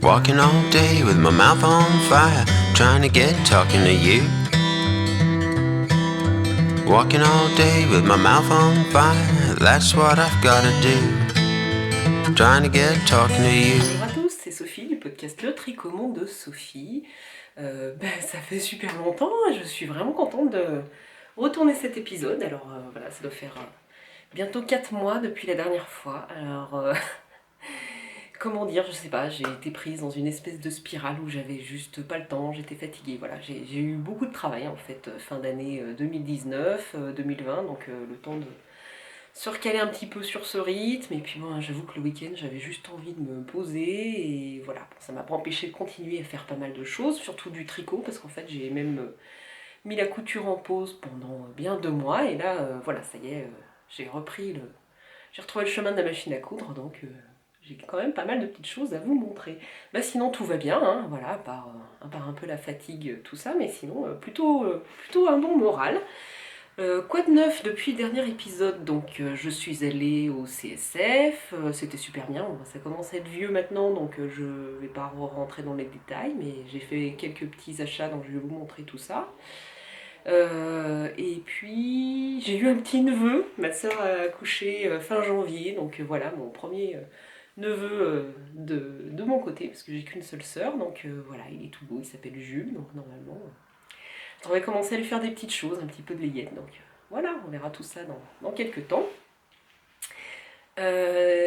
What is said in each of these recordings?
Walking all day with my mouth on fire, trying to get talking to you. Walking all day with my mouth on fire, that's what I've gotta do. Trying to get talking to you. Bonjour à tous, c'est Sophie du podcast Le Tricomont de Sophie. Ça fait super longtemps, je suis vraiment contente de retourner cet épisode. Alors voilà, ça doit faire bientôt 4 mois depuis la dernière fois. Alors comment dire, je sais pas, j'ai été prise dans une espèce de spirale où j'avais juste pas le temps, j'étais fatiguée. Voilà, j'ai eu beaucoup de travail en fait, fin d'année 2019, 2020, donc le temps de se recaler un petit peu sur ce rythme. Et puis moi, j'avoue que le week-end, j'avais juste envie de me poser. Et voilà, ça m'a pas empêché de continuer à faire pas mal de choses, surtout du tricot, parce qu'en fait, j'ai même mis la couture en pause pendant bien 2 mois. Et là, voilà, ça y est, j'ai retrouvé le chemin de la machine à coudre, donc j'ai quand même pas mal de petites choses à vous montrer. Bah sinon tout va bien, hein, voilà, à part un peu la fatigue, tout ça, mais sinon plutôt un bon moral. Quoi de neuf depuis le dernier épisode? Donc je suis allée au CSF, c'était super bien, bon, ça commence à être vieux maintenant, donc je vais pas rentrer dans les détails, mais j'ai fait quelques petits achats, donc je vais vous montrer tout ça. Et puis j'ai eu un petit neveu, ma soeur a accouché fin janvier, donc voilà mon premier neveu de mon côté, parce que j'ai qu'une seule sœur, donc voilà, il est tout beau, il s'appelle Jules, donc normalement on va commencer à lui faire des petites choses, un petit peu de layette, donc voilà, on verra tout ça dans quelques temps.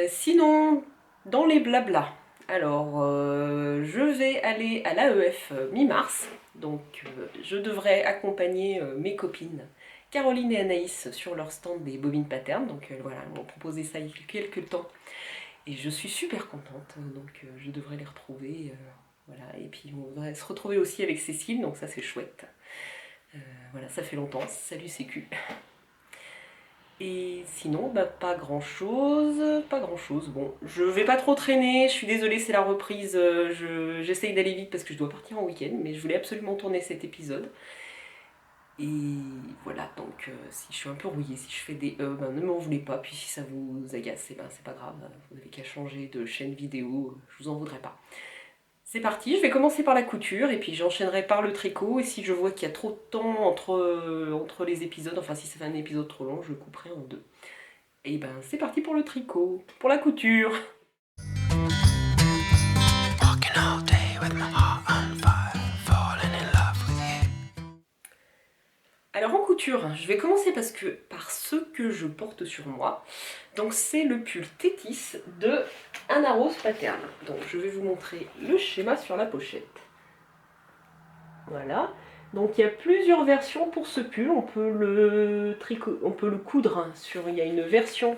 Sinon, dans les blablas, alors je vais aller à l'AEF mi-mars, donc je devrais accompagner mes copines Caroline et Anaïs sur leur stand des bobines patterns, donc voilà, elles m'ont proposé ça il y a quelques temps, et je suis super contente, donc je devrais les retrouver, voilà, et puis on devrait se retrouver aussi avec Cécile, donc ça c'est chouette. Voilà, ça fait longtemps, salut Sécu. Et sinon, bah, pas grand chose, pas grand chose. Bon, je vais pas trop traîner, je suis désolée, c'est la reprise, j'essaye d'aller vite parce que je dois partir en week-end, mais je voulais absolument tourner cet épisode. Et voilà, donc si je suis un peu rouillée, si je fais des ben, ne m'en voulez pas, puis si ça vous agace, ben, c'est pas grave, vous n'avez qu'à changer de chaîne vidéo, je vous en voudrais pas. C'est parti, je vais commencer par la couture et puis j'enchaînerai par le tricot, et si je vois qu'il y a trop de temps entre les épisodes, enfin si ça fait un épisode trop long, je couperai en 2. Et ben c'est parti pour le tricot, pour la couture. Walking all day with my heart on fire, falling in love with you. Alors en couture, je vais commencer par ce que je porte sur moi. Donc c'est le pull Tétis de Anna Rose Pattern. Donc je vais vous montrer le schéma sur la pochette. Voilà. Donc il y a plusieurs versions pour ce pull. On peut le coudre il y a une version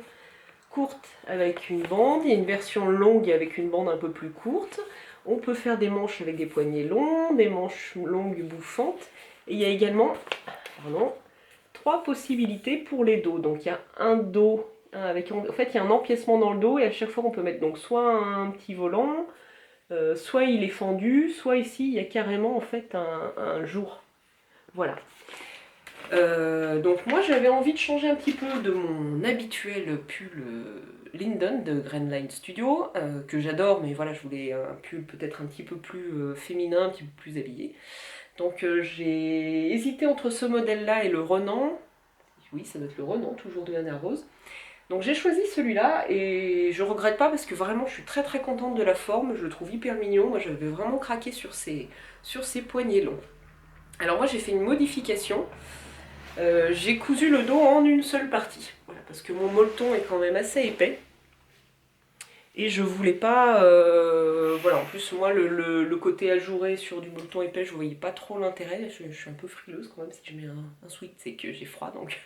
courte avec une bande, il y a une version longue avec une bande un peu plus courte. On peut faire des manches avec des poignets longs, des manches longues bouffantes. Et il y a également 3 possibilités pour les dos. Donc il y a un dos avec, en fait il y a un empiècement dans le dos, et à chaque fois on peut mettre donc soit un petit volant, soit il est fendu, soit ici il y a carrément en fait un jour. Voilà. Donc moi j'avais envie de changer un petit peu de mon habituel pull Linden de Grandline Studio, que j'adore, mais voilà, je voulais un pull peut-être un petit peu plus féminin, un petit peu plus habillé. Donc j'ai hésité entre ce modèle-là et le Renan. Oui, ça doit être le Renan, toujours de Anna Rose. Donc j'ai choisi celui-là et je regrette pas parce que vraiment je suis très très contente de la forme, je le trouve hyper mignon. Moi j'avais vraiment craqué sur ces poignets longs. Alors moi j'ai fait une modification. J'ai cousu le dos en une seule partie, voilà, parce que mon molleton est quand même assez épais. Et je voulais pas... voilà, en plus moi le côté ajouré sur du molleton épais, je voyais pas trop l'intérêt. Je suis un peu frileuse quand même, si je mets un sweat c'est que j'ai froid, donc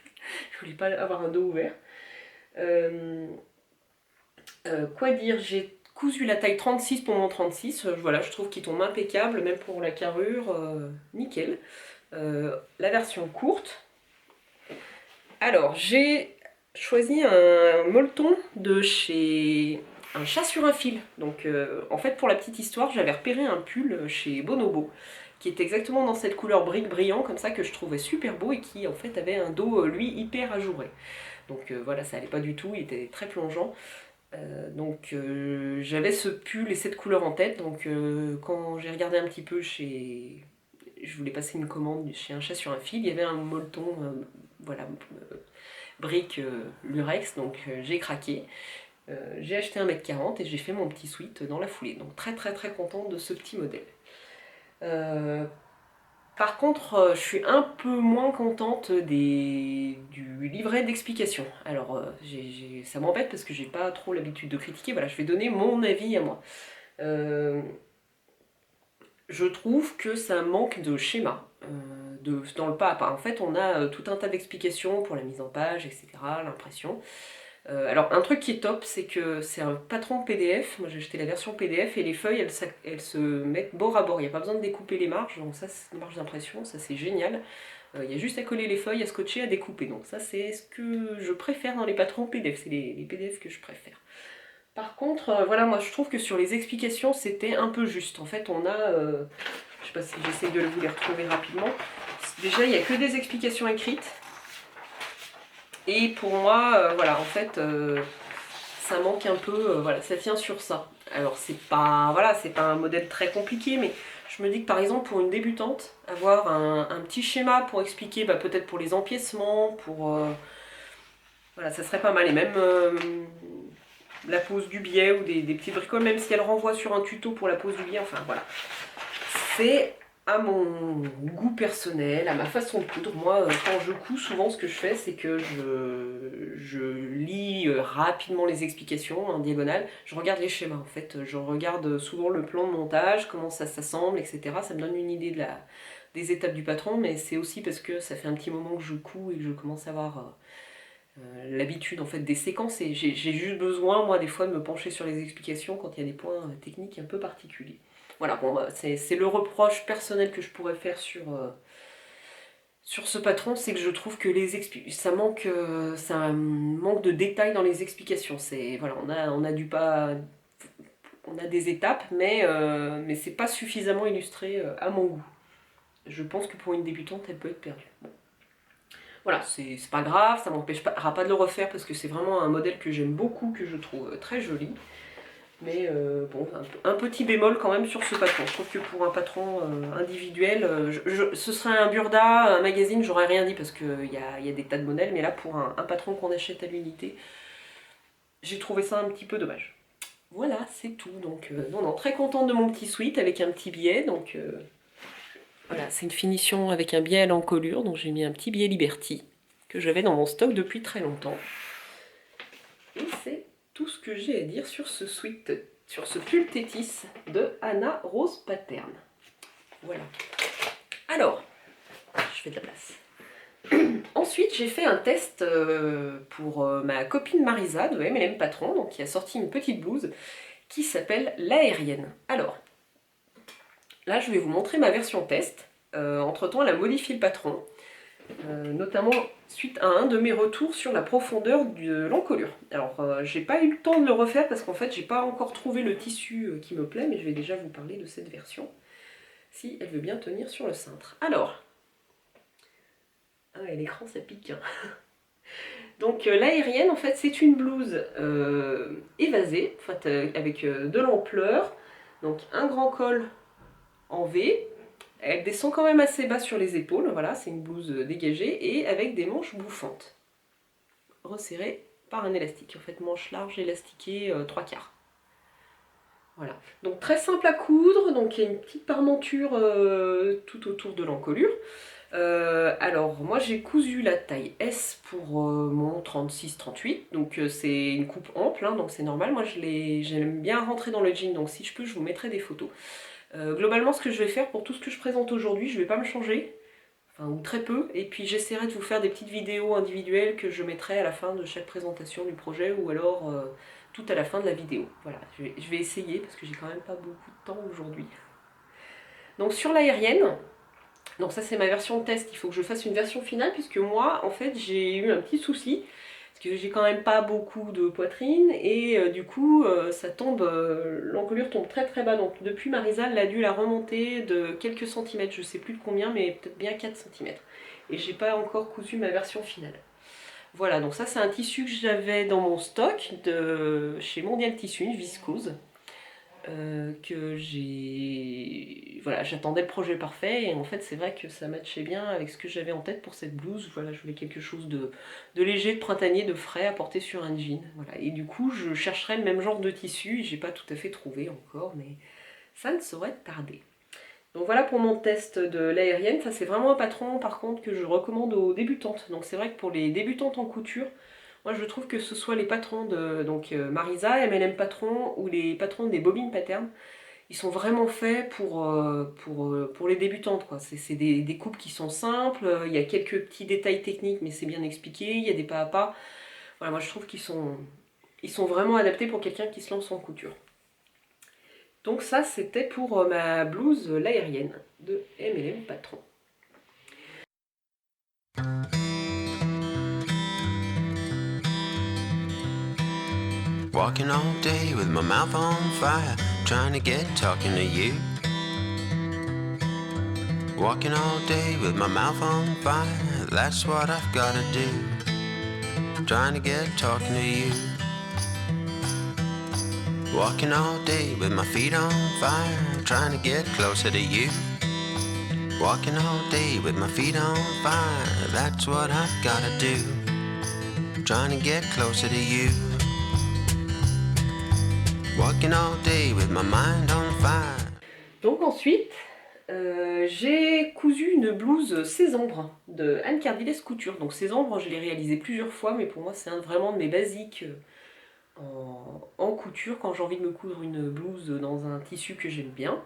je voulais pas avoir un dos ouvert. Quoi dire, j'ai cousu la taille 36 pour mon 36, voilà, je trouve qu'il tombe impeccable, même pour la carrure, nickel. La version courte. Alors, j'ai choisi un molleton de chez un chat sur un fil. Donc, en fait, pour la petite histoire, j'avais repéré un pull chez Bonobo qui était exactement dans cette couleur brique brillant, comme ça, que je trouvais super beau et qui, en fait, avait un dos, lui, hyper ajouré. Donc, voilà, ça allait pas du tout, il était très plongeant. J'avais ce pull et cette couleur en tête, donc quand j'ai regardé un petit peu je voulais passer une commande chez Un Chat sur un Fil, il y avait un molleton, voilà, brique lurex, donc j'ai craqué. J'ai acheté 1,40 m et j'ai fait mon petit sweat dans la foulée, donc très très très contente de ce petit modèle. Par contre, je suis un peu moins contente du livret d'explication. Alors, ça m'embête parce que j'ai pas trop l'habitude de critiquer. Voilà, je vais donner mon avis à moi. Je trouve que ça manque de schéma dans le pas à pas. En fait, on a tout un tas d'explications pour la mise en page, etc., l'impression. Alors un truc qui est top, c'est que c'est un patron PDF. Moi j'ai acheté la version PDF et les feuilles elles se mettent bord à bord. Il n'y a pas besoin de découper les marges, donc ça c'est une marge d'impression, ça c'est génial. Il y a juste à coller les feuilles, à scotcher, à découper. Donc ça c'est ce que je préfère dans les patrons PDF, c'est les PDF que je préfère. Par contre, voilà, moi je trouve que sur les explications c'était un peu juste. En fait on a, je sais pas si j'essaie de vous les retrouver rapidement. Déjà il n'y a que des explications écrites. Et pour moi, voilà, en fait, ça manque un peu, voilà, ça tient sur ça. Alors c'est pas, voilà, c'est pas un modèle très compliqué, mais je me dis que par exemple pour une débutante, avoir un petit schéma pour expliquer, peut-être pour les empiècements, pour, voilà, ça serait pas mal. Et même la pose du biais ou des petites bricoles, même si elle renvoie sur un tuto pour la pose du biais, enfin voilà. C'est à mon goût personnel, à ma façon de coudre. Moi, quand je couds, souvent ce que je fais, c'est que je lis rapidement les explications en diagonale. Je regarde les schémas, en fait. Je regarde souvent le plan de montage, comment ça s'assemble, etc. Ça me donne une idée des étapes du patron, mais c'est aussi parce que ça fait un petit moment que je couds et que je commence à avoir l'habitude en fait des séquences. Et j'ai juste besoin, moi, des fois, de me pencher sur les explications quand il y a des points techniques un peu particuliers. Voilà, bon, c'est le reproche personnel que je pourrais faire sur ce patron, c'est que je trouve que ça manque de détails dans les explications. Voilà, on a des étapes, mais c'est pas suffisamment illustré à mon goût. Je pense que pour une débutante, elle peut être perdue. Bon. Voilà, c'est pas grave, ça m'empêchera pas de le refaire parce que c'est vraiment un modèle que j'aime beaucoup, que je trouve très joli. Mais bon, un petit bémol quand même sur ce patron. Je trouve que pour un patron individuel, ce serait un Burda, un magazine, j'aurais rien dit parce qu'il y a des tas de modèles, mais là pour un patron qu'on achète à l'unité, j'ai trouvé ça un petit peu dommage. Voilà, c'est tout. Donc non, très contente de mon petit sweat avec un petit biais. Donc voilà, c'est une finition avec un biais à l'encolure, donc j'ai mis un petit biais Liberty que j'avais dans mon stock depuis très longtemps. Et c'est tout ce que j'ai à dire sur ce sweat, sur ce pull Tétis de Anna Rose Pattern. Voilà. Alors, je fais de la place. Ensuite, j'ai fait un test pour ma copine Marisa de MLM Patron, donc qui a sorti une petite blouse qui s'appelle l'Aérienne. Alors, là, je vais vous montrer ma version test. Entre-temps, elle a modifié le patron. Notamment suite à un de mes retours sur la profondeur de l'encolure. Alors j'ai pas eu le temps de le refaire parce qu'en fait j'ai pas encore trouvé le tissu qui me plaît, mais je vais déjà vous parler de cette version si elle veut bien tenir sur le cintre. Alors, l'écran ça pique hein. Donc l'Aérienne en fait c'est une blouse évasée, en fait, avec de l'ampleur, donc un grand col en V. Elle descend quand même assez bas sur les épaules, voilà, c'est une blouse dégagée et avec des manches bouffantes, resserrées par un élastique. En fait, manche large, élastiquée, 3/4. Voilà, donc très simple à coudre, donc il y a une petite parmenture tout autour de l'encolure. Alors, moi j'ai cousu la taille S pour mon 36-38, donc c'est une coupe ample, hein, donc c'est normal. Moi j'aime bien rentrer dans le jean, donc si je peux, je vous mettrai des photos. Globalement, ce que je vais faire pour tout ce que je présente aujourd'hui, je ne vais pas me changer, enfin, ou très peu, et puis j'essaierai de vous faire des petites vidéos individuelles que je mettrai à la fin de chaque présentation du projet, ou alors tout à la fin de la vidéo. Voilà, je vais essayer, parce que j'ai quand même pas beaucoup de temps aujourd'hui. Donc sur l'Aérienne, donc ça c'est ma version test, il faut que je fasse une version finale, puisque moi, en fait, j'ai eu un petit souci, parce que j'ai quand même pas beaucoup de poitrine et du coup ça tombe, l'encolure tombe très très bas, donc depuis Marisa elle a dû la remonter de quelques centimètres, je sais plus de combien mais peut-être bien 4 cm, et j'ai pas encore cousu ma version finale. Voilà, donc ça c'est un tissu que j'avais dans mon stock de chez Mondial Tissu, une viscose. Que j'ai... Voilà, j'attendais le projet parfait et en fait c'est vrai que ça matchait bien avec ce que j'avais en tête pour cette blouse. Voilà, je voulais quelque chose de léger, de printanier, de frais à porter sur un jean. Voilà. Et du coup je chercherais le même genre de tissu, j'ai pas tout à fait trouvé encore, mais ça ne saurait tarder. Donc voilà pour mon test de l'aérienne. Ça c'est vraiment un patron par contre que je recommande aux débutantes. Donc c'est vrai que pour les débutantes en couture, moi je trouve que ce soit les patrons de Marisa, MLM Patron ou les patrons des bobines Pattern, ils sont vraiment faits pour les débutantes, quoi. C'est des coupes qui sont simples, il y a quelques petits détails techniques mais c'est bien expliqué, il y a des pas à pas. Voilà, moi je trouve qu'ils sont vraiment adaptés pour quelqu'un qui se lance en couture. Donc ça c'était pour ma blouse l'aérienne de MLM Patron. Walking all day with my mouth on fire, trying to get talking to you. Walking all day with my mouth on fire, that's what I've gotta do. Trying to get talking to you. Walking all day with my feet on fire, trying to get closer to you. Walking all day with my feet on fire, that's what I've gotta do. Trying to get closer to you. Walking all day with my mind on fire. Donc ensuite, j'ai cousu une blouse Sésambres de Anne Cardilès Couture. Donc Sésambres, je l'ai réalisé plusieurs fois, mais pour moi c'est vraiment de mes basiques en couture quand j'ai envie de me coudre une blouse dans un tissu que j'aime bien.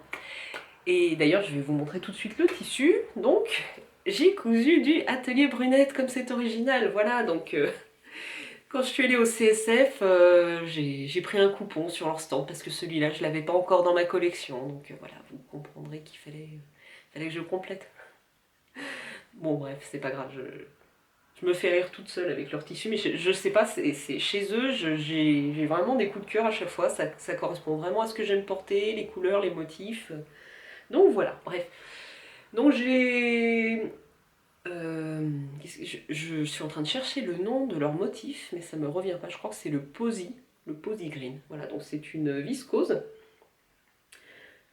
Et d'ailleurs je vais vous montrer tout de suite le tissu. Donc j'ai cousu du Atelier Brunette, comme c'est original, voilà. Donc quand je suis allée au CSF, j'ai pris un coupon sur leur stand parce que celui-là je l'avais pas encore dans ma collection. Donc voilà, vous comprendrez qu'il fallait que je complète. Bon bref, c'est pas grave, je me fais rire toute seule avec leur tissu, mais je sais pas, c'est chez eux, j'ai vraiment des coups de cœur à chaque fois, ça correspond vraiment à ce que j'aime porter, les couleurs, les motifs. Donc voilà, bref. Donc j'ai... je suis en train de chercher le nom de leur motif, mais ça me revient pas, je crois que c'est le Posy Green. Voilà, donc c'est une viscose.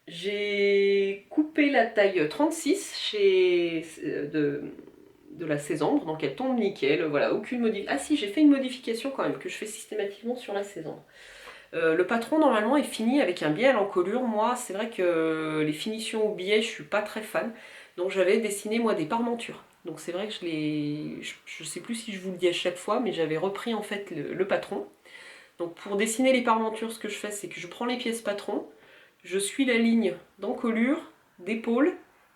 J'ai coupé la taille 36 de la Sésambres, donc elle tombe nickel, voilà, aucune modification. Ah si, j'ai fait une modification quand même, que je fais systématiquement sur la Sésambres. Le patron normalement est fini avec un biais à l'encolure. Moi c'est vrai que les finitions au biais je suis pas très fan, donc j'avais dessiné moi des parmentures. Donc c'est vrai que je sais plus si je vous le dis à chaque fois, mais j'avais repris en fait le patron. Donc pour dessiner les parmentures, ce que je fais c'est que je prends les pièces patron, je suis la ligne d'encolure, d'épaule,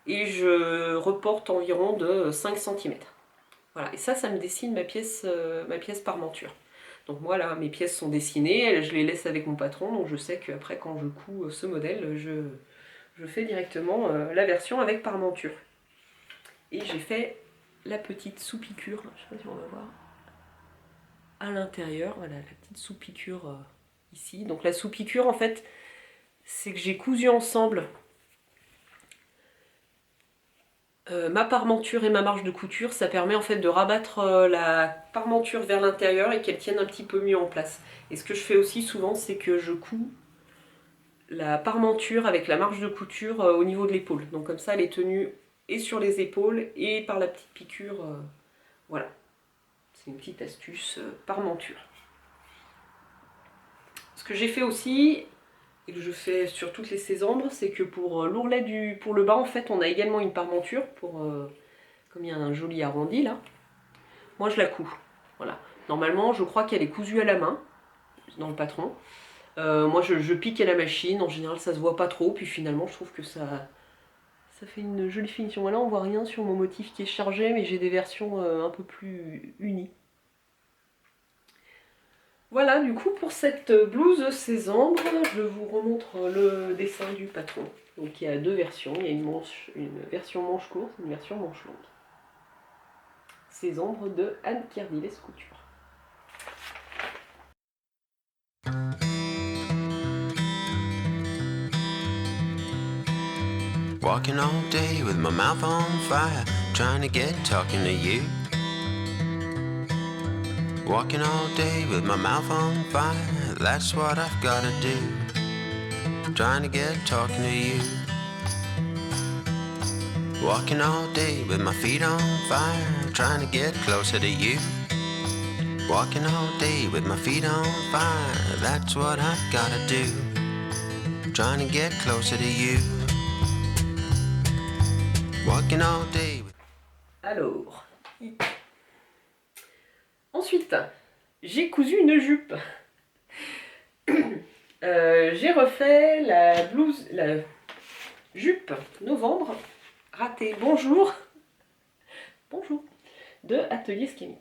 et je reporte environ de 5 cm. Voilà, et ça me dessine ma pièce parmenture. Donc moi là, mes pièces sont dessinées, je les laisse avec mon patron, donc je sais qu'après quand je couds ce modèle, je fais directement la version avec parmenture. Et j'ai fait la petite sous-piqûre, je sais pas si on va voir, à l'intérieur, voilà la petite sous-piqûre ici. Donc la sous-piqûre en fait, c'est que j'ai cousu ensemble ma parmenture et ma marge de couture. Ça permet en fait de rabattre la parmenture vers l'intérieur et qu'elle tienne un petit peu mieux en place. Et ce que je fais aussi souvent, c'est que je couds la parmenture avec la marge de couture au niveau de l'épaule. Donc comme ça elle est tenue et sur les épaules et par la petite piqûre. Voilà, c'est une petite astuce parmenture. Ce que j'ai fait aussi, et que je fais sur toutes les Sésambres, c'est que pour l'ourlet pour le bas en fait on a également une parmenture comme il y a un joli arrondi là, moi je la couds. Voilà, normalement je crois qu'elle est cousue à la main dans le patron. Moi je pique à la machine, en général ça se voit pas trop, puis finalement je trouve que ça fait une jolie finition. Là on voit rien sur mon motif qui est chargé, mais j'ai des versions un peu plus unies. Voilà, du coup, pour cette blouse Sésambres, je vous remontre le dessin du patron. Donc il y a deux versions, il y a une version manche courte et une version manche longue. Sésambres de Anne Cardilès Couture. Walking all day with my mouth on fire, trying to get talking to you. Walking all day with my mouth on fire, that's what I've gotta do. Trying to get talking to you. Walking all day with my feet on fire, trying to get closer to you. Walking all day with my feet on fire, that's what I've gotta do. Trying to get closer to you. Walking all day. Alors, ensuite, j'ai cousu une jupe. J'ai refait la blouse, la jupe novembre ratée. Bonjour, bonjour, de Atelier Skemit.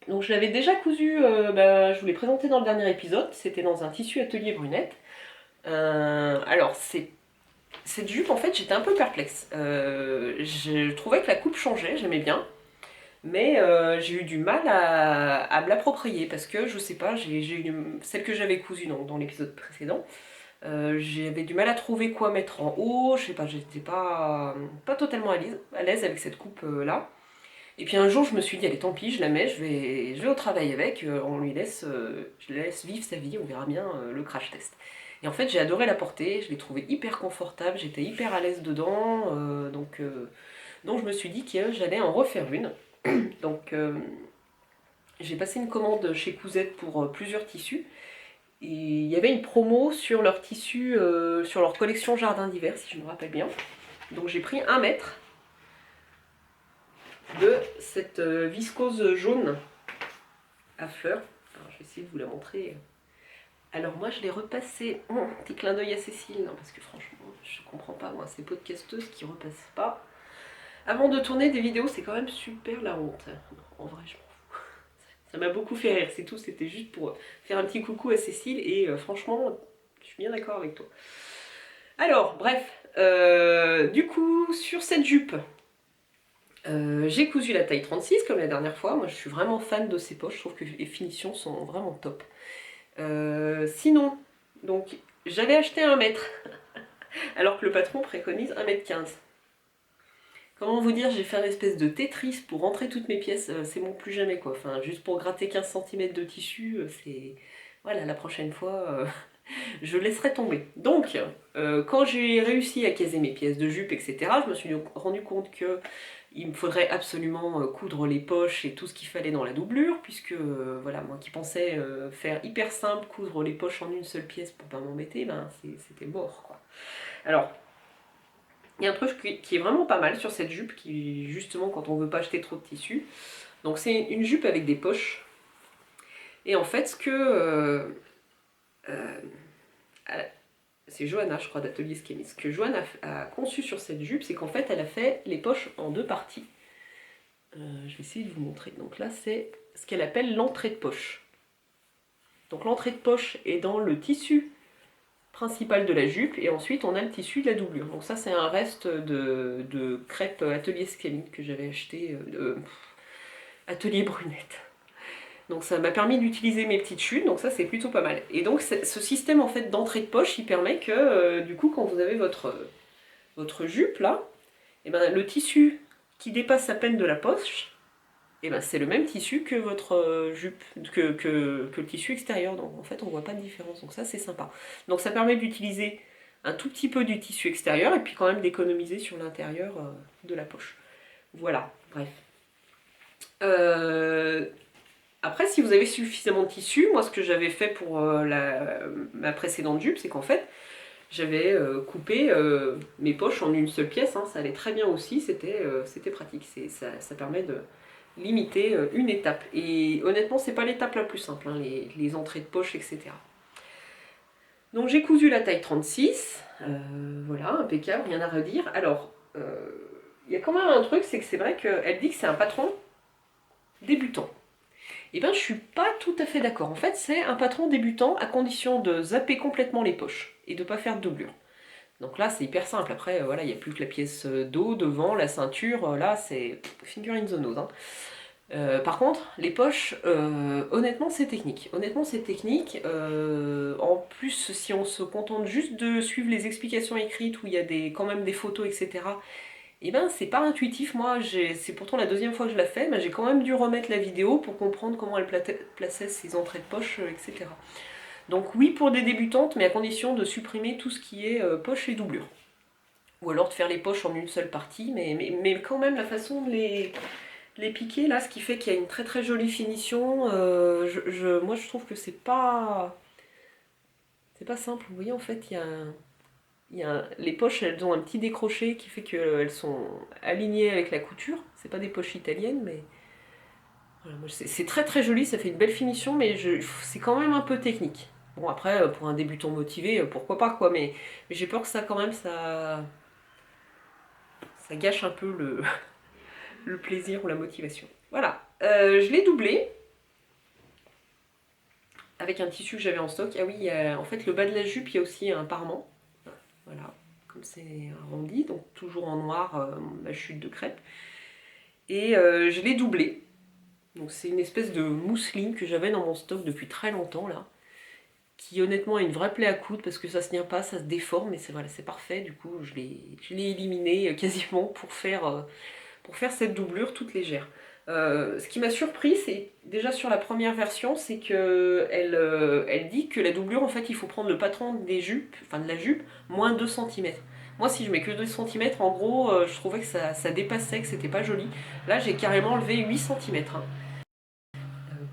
Donc je l'avais déjà cousu, je vous l'ai présenté dans le dernier épisode. C'était dans un tissu Atelier Brunette. Alors cette jupe, en fait, j'étais un peu perplexe. Je trouvais que la coupe changeait, j'aimais bien. Mais j'ai eu du mal à me l'approprier parce que, je sais pas, celle que j'avais cousue dans l'épisode précédent, j'avais du mal à trouver quoi mettre en haut, je sais pas, j'étais pas totalement à l'aise avec cette coupe là. Et puis un jour je me suis dit, allez tant pis, je la mets, je vais au travail avec, je la laisse vivre sa vie, on verra bien le crash test. Et en fait j'ai adoré la porter, je l'ai trouvée hyper confortable, j'étais hyper à l'aise dedans, donc je me suis dit que j'allais en refaire une. Donc j'ai passé une commande chez Cousette pour plusieurs tissus. Et il y avait une promo sur leur tissu, sur leur collection jardin d'hiver, si je me rappelle bien. Donc j'ai pris 1 mètre de cette viscose jaune à fleurs. Alors, je vais essayer de vous la montrer. Alors moi je l'ai repassé, petit clin d'œil à Cécile, non, parce que franchement je comprends pas moi ces podcasteuses qui repassent pas. Avant de tourner des vidéos, c'est quand même super la honte. En vrai, je m'en fous. Ça m'a beaucoup fait rire, c'est tout. C'était juste pour faire un petit coucou à Cécile et franchement, je suis bien d'accord avec toi. Alors, bref, du coup, sur cette jupe, j'ai cousu la taille 36 comme la dernière fois. Moi, je suis vraiment fan de ces poches. Je trouve que les finitions sont vraiment top. Sinon, donc, j'avais acheté 1 mètre, alors que le patron préconise 1,15 m. Comment vous dire, j'ai fait une espèce de Tetris pour rentrer toutes mes pièces, c'est mon plus jamais quoi. Enfin, juste pour gratter 15 cm de tissu, c'est... Voilà, la prochaine fois, je laisserai tomber. Donc, quand j'ai réussi à caser mes pièces de jupe, etc., je me suis rendu compte que il me faudrait absolument coudre les poches et tout ce qu'il fallait dans la doublure, puisque, voilà, moi qui pensais faire hyper simple, coudre les poches en une seule pièce pour pas m'embêter, ben c'était mort, quoi. Alors... Il y a un truc qui est vraiment pas mal sur cette jupe, qui justement quand on veut pas acheter trop de tissu. Donc c'est une jupe avec des poches. Et en fait ce que... c'est Johanna je crois d'Atelier Skemit. Ce que Johanna a conçu sur cette jupe, c'est qu'en fait elle a fait les poches en 2 parties. Je vais essayer de vous montrer. Donc là c'est ce qu'elle appelle l'entrée de poche. Donc l'entrée de poche est dans le tissu principal de la jupe, et ensuite on a le tissu de la doublure. Donc ça c'est un reste de crêpe Atelier Skemit que j'avais acheté Atelier Brunette. Donc ça m'a permis d'utiliser mes petites chutes, donc ça c'est plutôt pas mal. Et donc ce système en fait d'entrée de poche, il permet que du coup quand vous avez votre jupe là, et ben, le tissu qui dépasse à peine de la poche, et ben, c'est le même tissu que votre jupe, que le tissu extérieur, donc en fait on voit pas de différence, donc ça c'est sympa. Donc ça permet d'utiliser un tout petit peu du tissu extérieur et puis quand même d'économiser sur l'intérieur de la poche. Voilà, bref. Après si vous avez suffisamment de tissu, moi ce que j'avais fait pour ma précédente jupe, c'est qu'en fait j'avais coupé mes poches en une seule pièce, hein, ça allait très bien aussi, c'était pratique, ça permet de limiter une étape. Et honnêtement, c'est pas l'étape la plus simple, hein, les entrées de poche, etc. Donc j'ai cousu la taille 36, voilà, impeccable, rien à redire. Alors, il y a quand même un truc, c'est que c'est vrai qu'elle dit que c'est un patron débutant. Et ben je suis pas tout à fait d'accord. En fait, c'est un patron débutant à condition de zapper complètement les poches et de pas faire de doublure. Donc là, c'est hyper simple. Après, voilà, il n'y a plus que la pièce dos, devant, la ceinture. Là, c'est finger in the nose. Hein. Par contre, les poches, honnêtement, c'est technique. Honnêtement, c'est technique. En plus, si on se contente juste de suivre les explications écrites, où il y a quand même des photos, etc., Et ben c'est pas intuitif, moi c'est pourtant la deuxième fois que je la fais, mais j'ai quand même dû remettre la vidéo pour comprendre comment elle plaçait ses entrées de poche, etc. Donc oui pour des débutantes, mais à condition de supprimer tout ce qui est poche et doublure. Ou alors de faire les poches en une seule partie, mais quand même la façon de les piquer là, ce qui fait qu'il y a une très très jolie finition, moi je trouve que c'est pas simple. Vous voyez en fait les poches, elles ont un petit décroché qui fait qu'elles sont alignées avec la couture. C'est pas des poches italiennes, mais voilà, c'est très très joli, ça fait une belle finition, mais c'est quand même un peu technique. Bon après, pour un débutant motivé, pourquoi pas quoi, mais j'ai peur que ça quand même, ça gâche un peu le plaisir ou la motivation. Voilà, je l'ai doublé avec un tissu que j'avais en stock. Ah oui, en fait le bas de la jupe, il y a aussi un parement. Voilà, comme c'est arrondi, donc toujours en noir, ma chute de crêpe. Et je l'ai doublé. Donc c'est une espèce de mousseline que j'avais dans mon stock depuis très longtemps là, qui honnêtement a une vraie plaie à coudre parce que ça se tient pas, ça se déforme, mais voilà, c'est parfait. Du coup, je l'ai éliminé quasiment pour faire cette doublure toute légère. Ce qui m'a surpris, c'est déjà sur la première version, c'est que elle dit que la doublure, en fait, il faut prendre le patron des jupes, enfin de la jupe, moins 2 cm. Moi, si je mets que 2 cm, en gros, je trouvais que ça dépassait, que c'était pas joli. Là, j'ai carrément levé 8 cm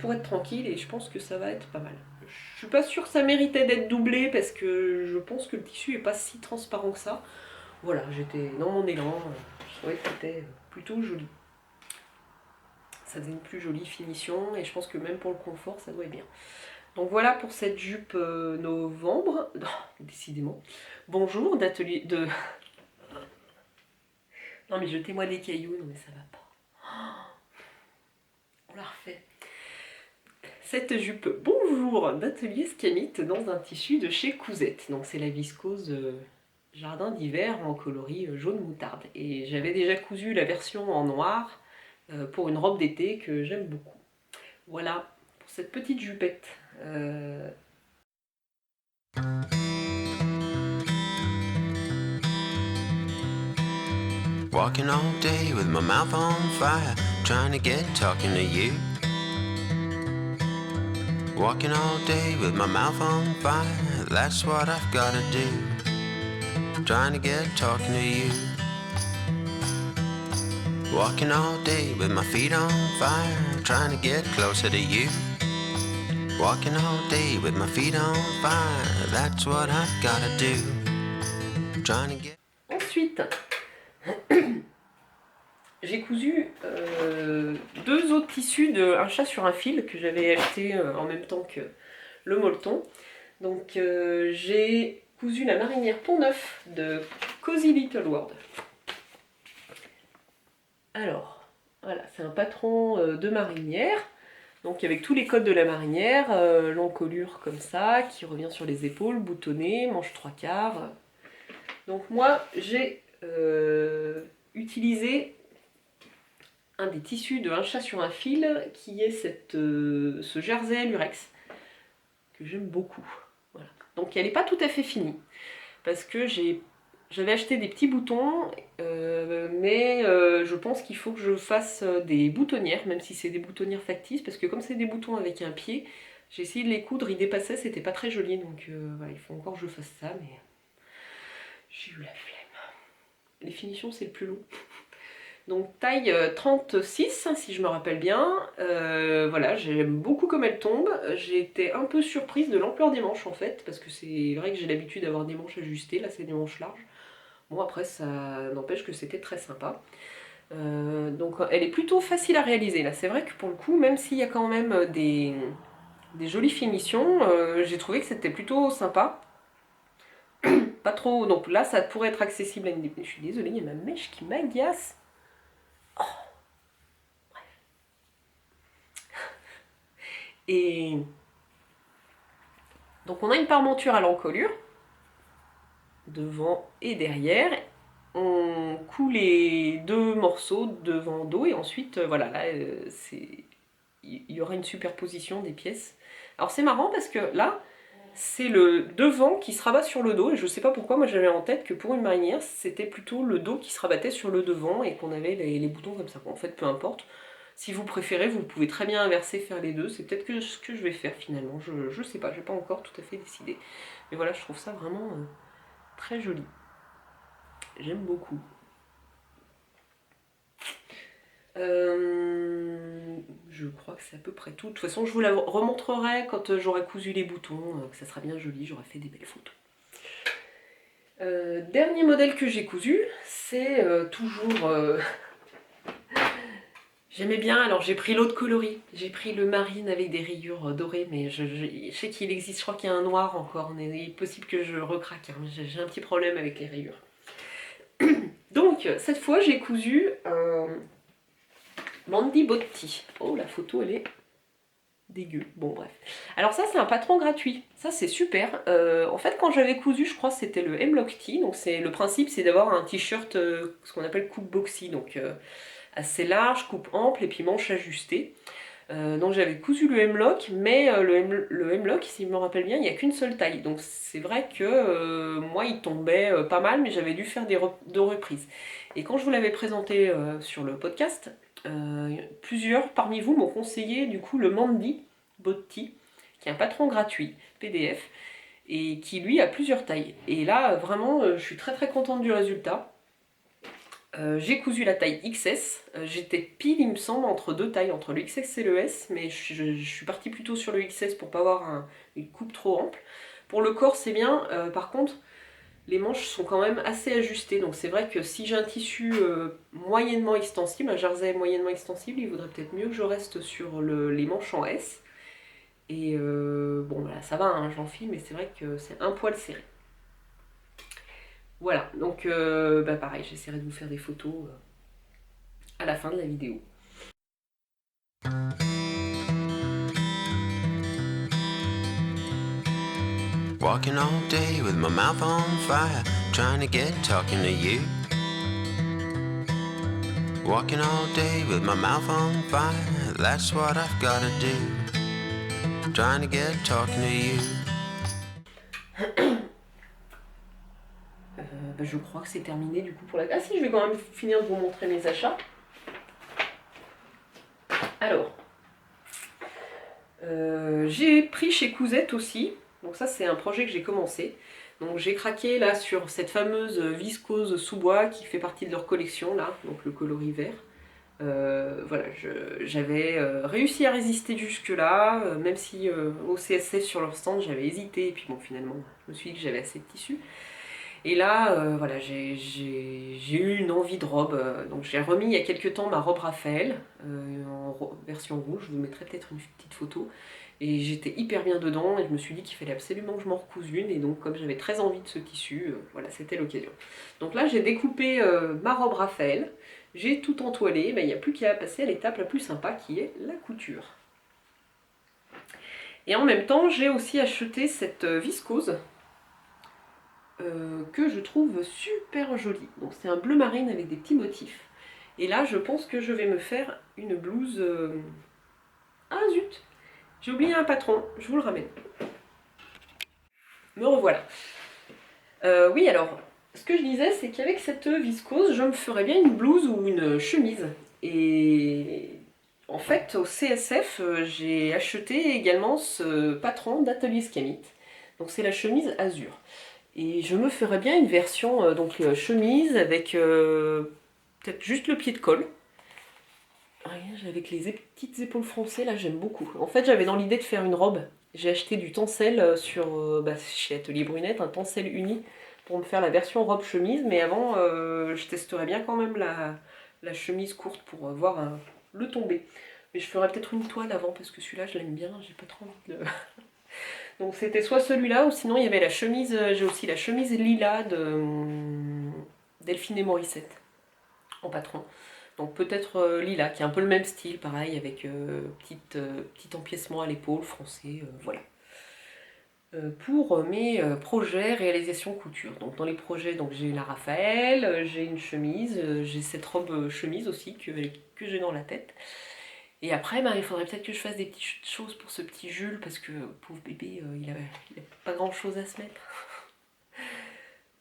pour être tranquille, et je pense que ça va être pas mal. Je suis pas sûre que ça méritait d'être doublé, parce que je pense que le tissu est pas si transparent que ça. Voilà, j'étais dans mon élan, je trouvais que c'était plutôt joli. Ça faisait une plus jolie finition, et je pense que même pour le confort, ça doit être bien. Donc voilà pour cette jupe novembre. Oh, décidément. Bonjour d'atelier de... Non mais jetez-moi des cailloux, non mais ça va pas. On la refait. Cette jupe bonjour d'atelier Scamite dans un tissu de chez Cousette. Donc c'est la viscose jardin d'hiver en coloris jaune moutarde. Et j'avais déjà cousu la version en noir pour une robe d'été que j'aime beaucoup. Voilà pour cette petite jupette. Walking all day with my mouth on fire, trying to get talking to you. Walking all day with my mouth on fire, that's what I've gotta do. Trying to get talking to you. Walking all day with my feet on fire, trying to get closer to you. Walking all day with my feet on fire, that's what I've gotta do. Trying to get... Ensuite, j'ai cousu 2 autres tissus de Un chat sur un fil que j'avais acheté en même temps que le molleton. Donc j'ai cousu la marinière Pont Neuf de Cozy Little World. Alors, voilà, c'est un patron de marinière. Donc avec tous les codes de la marinière, l'encolure comme ça, qui revient sur les épaules, boutonné, manche 3/4. Donc moi, j'ai utilisé un des tissus de Un chat sur un fil, qui est ce jersey lurex, que j'aime beaucoup. Voilà. Donc elle n'est pas tout à fait finie, parce que j'avais acheté des petits boutons, mais je pense qu'il faut que je fasse des boutonnières, même si c'est des boutonnières factices, parce que comme c'est des boutons avec un pied, j'ai essayé de les coudre, ils dépassaient, c'était pas très joli, donc voilà, il faut encore que je fasse ça, mais j'ai eu la flemme. Les finitions, c'est le plus long. Donc taille 36, si je me rappelle bien. Voilà, j'aime beaucoup comme elle tombe. J'ai été un peu surprise de l'ampleur des manches en fait, parce que c'est vrai que j'ai l'habitude d'avoir des manches ajustées, là c'est des manches larges. Bon après ça n'empêche que c'était très sympa. Donc elle est plutôt facile à réaliser là. C'est vrai que pour le coup, même s'il y a quand même des jolies finitions, j'ai trouvé que c'était plutôt sympa. Pas trop, donc là ça pourrait être accessible à une... Je suis désolée, il y a ma mèche qui m'agace. Et donc on a une parmenture à l'encolure, devant et derrière. On coud les 2 morceaux devant dos, et ensuite voilà, là il y aura une superposition des pièces. Alors c'est marrant parce que là, c'est le devant qui se rabat sur le dos, et je sais pas pourquoi, moi j'avais en tête que pour une marinière, c'était plutôt le dos qui se rabattait sur le devant et qu'on avait les boutons comme ça. Bon, en fait, peu importe. Si vous préférez, vous pouvez très bien inverser, faire les deux. C'est peut-être ce que je vais faire finalement. Je sais pas, j'ai pas encore tout à fait décidé. Mais voilà, je trouve ça vraiment très joli. J'aime beaucoup. Je crois que c'est à peu près tout. De toute façon, je vous la remontrerai quand j'aurai cousu les boutons, que ça sera bien joli, j'aurai fait des belles photos. Dernier modèle que j'ai cousu, c'est toujours... J'aimais bien, alors j'ai pris l'autre coloris. J'ai pris le marine avec des rayures dorées, mais je sais qu'il existe, je crois qu'il y a un noir encore. Il est possible que je recraque, hein. J'ai un petit problème avec les rayures. Donc, cette fois, j'ai cousu un Mandy Botti. Oh, la photo, elle est dégueu. Bon, bref. Alors ça, c'est un patron gratuit. Ça, c'est super. En fait, quand j'avais cousu, je crois que c'était le Hemlock Tee. Donc, le principe, c'est d'avoir un t-shirt, ce qu'on appelle coupe boxy. Donc, assez large, coupe ample et puis manche ajustée. Donc j'avais cousu le hemlock, mais le hemlock, si je me rappelle bien, il n'y a qu'une seule taille. Donc c'est vrai que moi, il tombait pas mal, mais j'avais dû faire deux reprises. Et quand je vous l'avais présenté sur le podcast, plusieurs parmi vous m'ont conseillé du coup le Mandy Botti, qui est un patron gratuit, PDF, et qui lui a plusieurs tailles. Et là, vraiment, je suis très très contente du résultat. J'ai cousu la taille XS, j'étais pile il me semble entre deux tailles, entre le XS et le S, mais je suis partie plutôt sur le XS pour pas avoir une coupe trop ample. Pour le corps c'est bien, par contre les manches sont quand même assez ajustées, donc c'est vrai que si j'ai un tissu moyennement extensible, un jersey moyennement extensible, il vaudrait peut-être mieux que je reste sur les manches en S. Et bon voilà, ça va, hein, j'enfile, mais c'est vrai que c'est un poil serré. Voilà, donc pareil, j'essaierai de vous faire des photos à la fin de la vidéo. Walking all day with my mouth on fire, trying to get talking to you. Walking all day with my mouth on fire, that's what I've gotta do. Trying to get talking to you. Je crois que c'est terminé du coup pour la... Ah si, je vais quand même finir de vous montrer mes achats. Alors, j'ai pris chez Cousette aussi. Donc ça, c'est un projet que j'ai commencé. Donc j'ai craqué là sur cette fameuse viscose sous-bois qui fait partie de leur collection là, donc le coloris vert. Voilà, j'avais réussi à résister jusque là, même si au CSS sur leur stand j'avais hésité, et puis bon finalement je me suis dit que j'avais assez de tissu. Et là, voilà, j'ai eu une envie de robe, donc j'ai remis il y a quelques temps ma robe Raphaël, en version rouge, je vous mettrai peut-être une petite photo. Et j'étais hyper bien dedans, et je me suis dit qu'il fallait absolument que je m'en recouse une, et donc comme j'avais très envie de ce tissu, voilà, c'était l'occasion. Donc là j'ai découpé ma robe Raphaël, j'ai tout entoilé, il n'y a plus qu'à passer à l'étape la plus sympa qui est la couture. Et en même temps, j'ai aussi acheté cette viscose, que je trouve super jolie. Donc c'est un bleu marine avec des petits motifs. Et là je pense que je vais me faire une blouse... Ah zut, j'ai oublié un patron, je vous le ramène. Me revoilà. Oui alors, ce que je disais c'est qu'avec cette viscose, je me ferais bien une blouse ou une chemise. Et en fait au CSF, j'ai acheté également ce patron d'Atelier Scamit. Donc c'est la chemise azur. Et je me ferais bien une version donc chemise avec peut-être juste le pied de colle. Avec les petites épaules froncées, là j'aime beaucoup. En fait j'avais dans l'idée de faire une robe. J'ai acheté du tencel chez Atelier Brunette, un tencel uni pour me faire la version robe chemise. Mais avant je testerais bien quand même la chemise courte pour voir le tombé. Mais je ferais peut-être une toile avant parce que celui-là je l'aime bien, j'ai pas trop envie de... Donc c'était soit celui-là, ou sinon il y avait la chemise, j'ai aussi la chemise lilas Delphine et Morissette, en patron. Donc peut-être lilas, qui est un peu le même style, pareil, avec petit empiècement à l'épaule, froncé, voilà. Pour mes projets, réalisation, couture. Donc dans les projets, j'ai la Raphaël, j'ai une chemise, j'ai cette robe chemise aussi que j'ai dans la tête. Et après, il faudrait peut-être que je fasse des petites choses pour ce petit Jules, parce que pauvre bébé, il a pas grand chose à se mettre.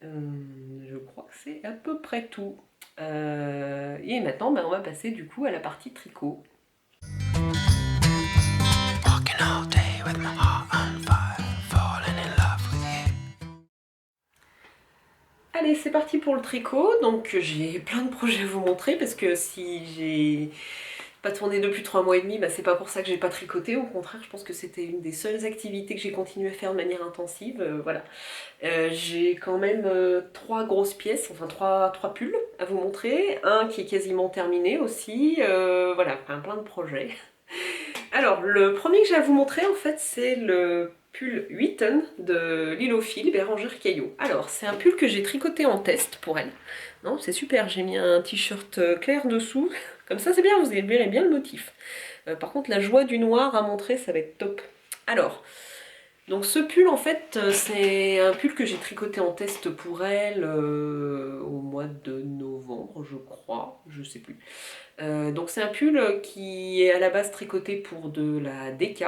Je crois que c'est à peu près tout. Et maintenant, on va passer du coup à la partie tricot. Walking all day with my heart on fire, falling in love with you. Allez, c'est parti pour le tricot. Donc j'ai plein de projets à vous montrer, parce que si j'ai pas tourné depuis 3 mois et demi, c'est pas pour ça que j'ai pas tricoté. Au contraire, je pense que c'était une des seules activités que j'ai continué à faire de manière intensive. Voilà. J'ai quand même 3 grosses pièces, enfin 3 pulls à vous montrer. Un qui est quasiment terminé aussi. Voilà, plein de projets. Alors, le premier que j'ai à vous montrer, en fait, c'est le pull Wheaton de Lilo Fil Bérangère Caillot. Alors, c'est un pull que j'ai tricoté en test pour elle. Non, c'est super, j'ai mis un t-shirt clair dessous. Comme ça, c'est bien, vous verrez bien le motif. Par contre, la joie du noir à montrer, ça va être top. Alors, donc ce pull, en fait, c'est un pull que j'ai tricoté en test pour elle au mois de novembre, je crois, je sais plus. Donc c'est un pull qui est à la base tricoté pour de la DK.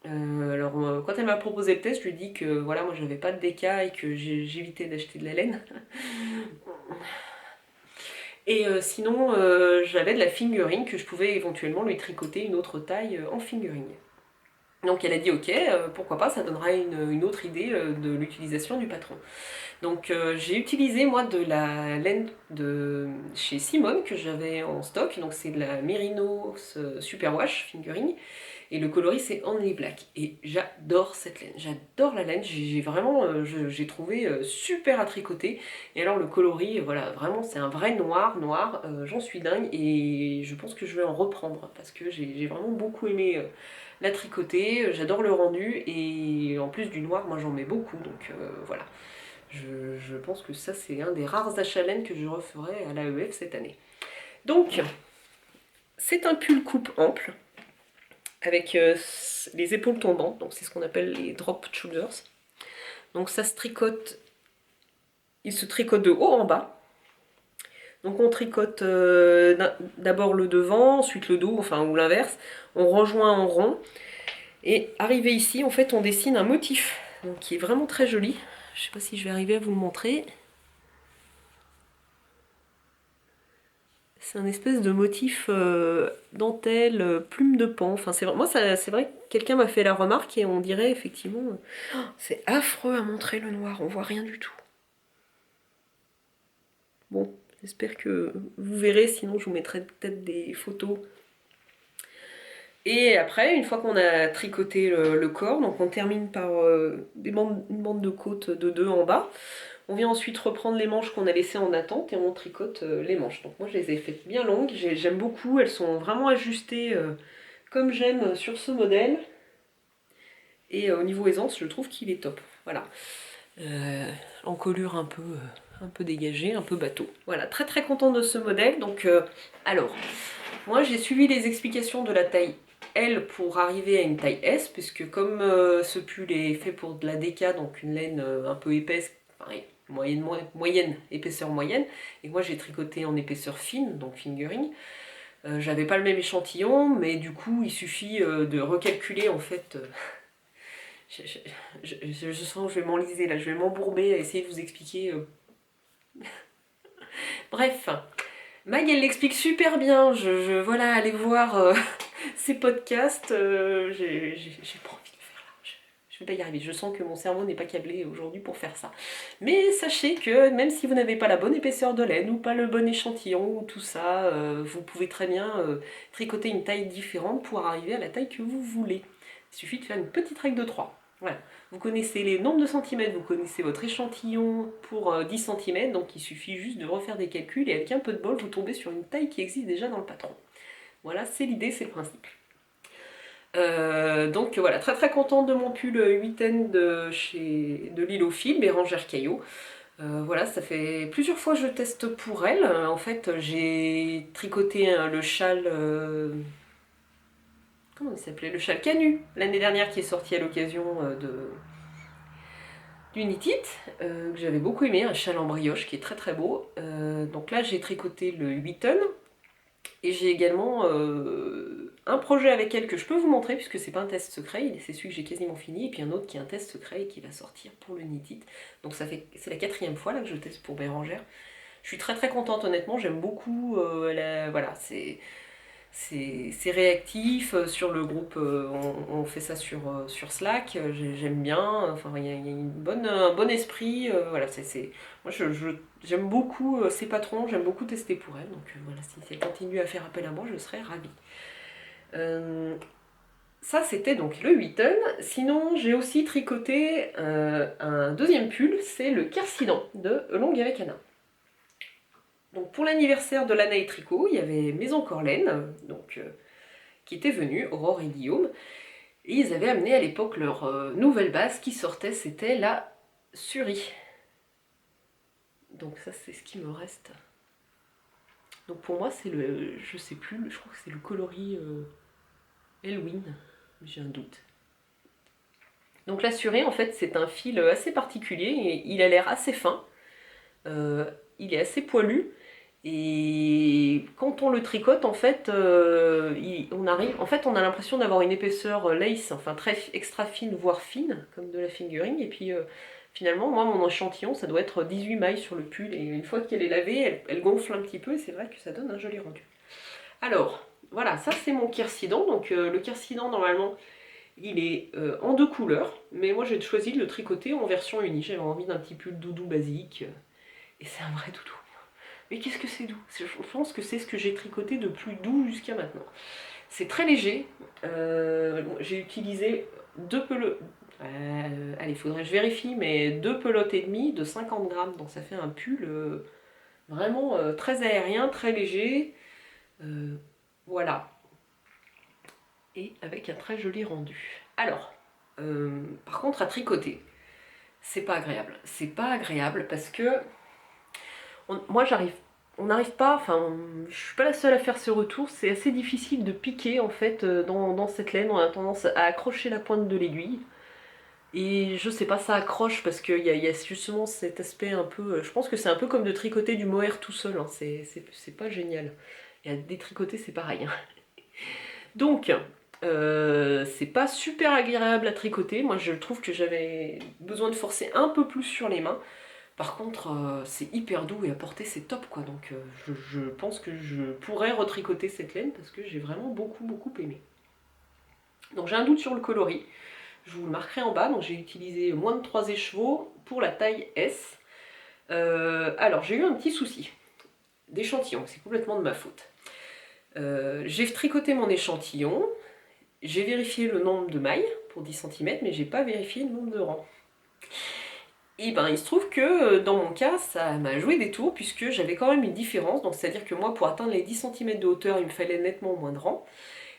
Alors quand elle m'a proposé le test, je lui ai dit que voilà, moi j'avais pas de DK et que j'évitais d'acheter de la laine. Et sinon j'avais de la fingering que je pouvais éventuellement lui tricoter une autre taille en fingering. Donc elle a dit ok, pourquoi pas, ça donnera une autre idée de l'utilisation du patron. Donc j'ai utilisé moi de la laine de chez Simone que j'avais en stock, donc c'est de la Merino Superwash Fingering, et le coloris c'est Only Black. Et j'adore cette laine, j'adore la laine, j'ai vraiment, j'ai trouvé super à tricoter. Et alors le coloris, voilà, vraiment c'est un vrai noir, j'en suis dingue et je pense que je vais en reprendre parce que j'ai vraiment beaucoup aimé la tricoter, j'adore le rendu et en plus du noir, moi j'en mets beaucoup, donc voilà. Je pense que ça c'est un des rares achats laine que je referai à l'AEF cette année. Donc, c'est un pull coupe ample avec les épaules tombantes, donc c'est ce qu'on appelle les drop shoulders. Donc ça se tricote, il se tricote de haut en bas. Donc on tricote d'abord le devant, ensuite le dos, enfin ou l'inverse. On rejoint en rond. Et arrivé ici, en fait, on dessine un motif donc, qui est vraiment très joli. Je ne sais pas si je vais arriver à vous le montrer. C'est un espèce de motif dentelle, plume de pan. Enfin, moi, c'est vrai que quelqu'un m'a fait la remarque et on dirait effectivement... c'est affreux à montrer le noir, on voit rien du tout. Bon, j'espère que vous verrez, sinon je vous mettrai peut-être des photos. Et après, une fois qu'on a tricoté le corps, donc on termine par une bande de côte de 2 en bas. On vient ensuite reprendre les manches qu'on a laissées en attente et on tricote les manches. Donc moi je les ai faites bien longues, j'aime beaucoup, elles sont vraiment ajustées comme j'aime sur ce modèle. Et au niveau aisance, je trouve qu'il est top. Voilà. Encolure un peu dégagée, un peu bateau. Voilà, très très contente de ce modèle. Donc alors, moi j'ai suivi les explications de la taille L pour arriver à une taille S, puisque comme ce pull est fait pour de la DK, donc une laine un peu épaisse, pareil, moyenne, épaisseur moyenne, et moi j'ai tricoté en épaisseur fine, donc fingering, j'avais pas le même échantillon, mais du coup il suffit de recalculer en fait. Je sens que je vais m'enliser là, je vais m'embourber à essayer de vous expliquer. Bref, Mag elle l'explique super bien, voilà, allez voir ses podcasts, j'ai pas envie de le faire là, je vais pas y arriver, je sens que mon cerveau n'est pas câblé aujourd'hui pour faire ça. Mais sachez que même si vous n'avez pas la bonne épaisseur de laine ou pas le bon échantillon ou tout ça, vous pouvez très bien tricoter une taille différente pour arriver à la taille que vous voulez. Il suffit de faire une petite règle de 3. Voilà. Vous connaissez les nombres de centimètres, vous connaissez votre échantillon pour 10 cm, donc il suffit juste de refaire des calculs et avec un peu de bol, vous tombez sur une taille qui existe déjà dans le patron. Voilà, c'est l'idée, c'est le principe. Donc voilà, très très contente de mon pull 8N de Lilo Fil, Bérangère Caillot. Voilà, ça fait plusieurs fois que je teste pour elle. En fait, j'ai tricoté le châle... comment il s'appelait? Le châle Canu, l'année dernière, qui est sorti à l'occasion du Knit It, que j'avais beaucoup aimé, un châle en brioche qui est très très beau. Donc là, j'ai tricoté le 8 tonnes. Et j'ai également un projet avec elle que je peux vous montrer, puisque c'est pas un test secret, c'est celui que j'ai quasiment fini, et puis un autre qui est un test secret et qui va sortir pour le Knit It. Donc c'est la 4e fois là que je teste pour Bérangère. Je suis très contente honnêtement, j'aime beaucoup, voilà, c'est réactif, sur le groupe, on fait ça sur Slack, j'aime bien, enfin il y a un bon esprit, voilà, moi j'aime beaucoup ses patrons, j'aime beaucoup tester pour elle, donc voilà, si elle continue à faire appel à moi, je serais ravie. Ça c'était donc le Witten. Sinon j'ai aussi tricoté un deuxième pull, c'est le Kersidan de Longue avec Anna. Donc pour l'anniversaire de l'Anaï Tricot, il y avait Maison Corlaine, donc, qui était venue, Aurore et Guillaume, et ils avaient amené à l'époque leur nouvelle base qui sortait, c'était la Suri. Donc ça c'est ce qui me reste. Donc pour moi c'est le, je sais plus, je crois que c'est le coloris Elwin, j'ai un doute. Donc la Suri en fait c'est un fil assez particulier, et il a l'air assez fin, il est assez poilu, et quand on le tricote, en fait, on a l'impression d'avoir une épaisseur lace, enfin très extra fine, voire fine, comme de la fingering. Et puis finalement, moi, mon échantillon, ça doit être 18 mailles sur le pull. Et une fois qu'elle est lavée, elle gonfle un petit peu, et c'est vrai que ça donne un joli rendu. Alors, voilà, ça c'est mon Kersidan. Donc le Kersidan, normalement, il est en 2 couleurs. Mais moi, j'ai choisi de le tricoter en version unie. J'avais envie d'un petit pull doudou basique. Et c'est un vrai doudou. Mais qu'est-ce que c'est doux? Je pense que c'est ce que j'ai tricoté de plus doux jusqu'à maintenant. C'est très léger. J'ai utilisé 2 pelotes. Allez, faudrait que je vérifie, mais 2 pelotes et demie de 50 grammes. Donc ça fait un pull vraiment très aérien, très léger. Voilà. Et avec un très joli rendu. Alors, par contre, à tricoter, c'est pas agréable. C'est pas agréable parce que moi on n'arrive pas, enfin je suis pas la seule à faire ce retour, c'est assez difficile de piquer en fait dans cette laine, on a tendance à accrocher la pointe de l'aiguille. Et je sais pas, ça accroche parce qu'il y a justement cet aspect un peu, je pense que c'est un peu comme de tricoter du mohair tout seul, hein. C'est pas génial. Et à détricoter c'est pareil, hein. Donc, c'est pas super agréable à tricoter, moi je trouve que j'avais besoin de forcer un peu plus sur les mains. Par contre, c'est hyper doux et à porter c'est top quoi, donc je pense que je pourrais retricoter cette laine parce que j'ai vraiment beaucoup aimé. Donc j'ai un doute sur le coloris, je vous le marquerai en bas, donc j'ai utilisé moins de 3 écheveaux pour la taille S. Alors j'ai eu un petit souci d'échantillon, c'est complètement de ma faute. J'ai tricoté mon échantillon, j'ai vérifié le nombre de mailles pour 10 cm, mais j'ai pas vérifié le nombre de rangs. Et ben il se trouve que dans mon cas ça m'a joué des tours puisque j'avais quand même une différence, donc c'est à dire que moi pour atteindre les 10 cm de hauteur il me fallait nettement moins de rangs.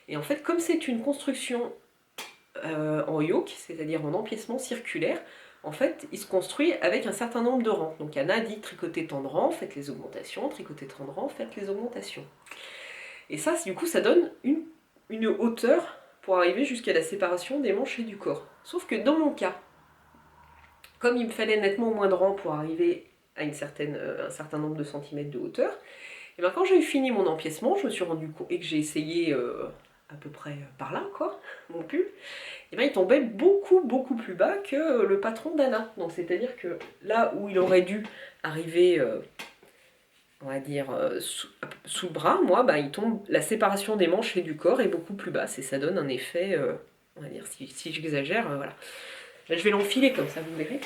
Et en fait comme c'est une construction en yoke, c'est-à-dire en empiècement circulaire, en fait il se construit avec un certain nombre de rangs. Donc Anna dit tricoter tant de rangs, faites les augmentations, tricoter tant de rangs, faites les augmentations. Et ça du coup ça donne une hauteur pour arriver jusqu'à la séparation des manches et du corps. Sauf que dans mon cas, comme il me fallait nettement moins de rangs pour arriver à un certain nombre de centimètres de hauteur, et bien quand j'ai fini mon empiècement, je me suis rendu compte, et que j'ai essayé à peu près par là, quoi, mon pull, et bien il tombait beaucoup plus bas que le patron d'Anna. Donc c'est-à-dire que là où il aurait dû arriver, on va dire, sous le bras, moi, bah, il tombe, la séparation des manches et du corps est beaucoup plus basse, et ça donne un effet, on va dire, si j'exagère, voilà. Là, je vais l'enfiler comme ça, vous verrez.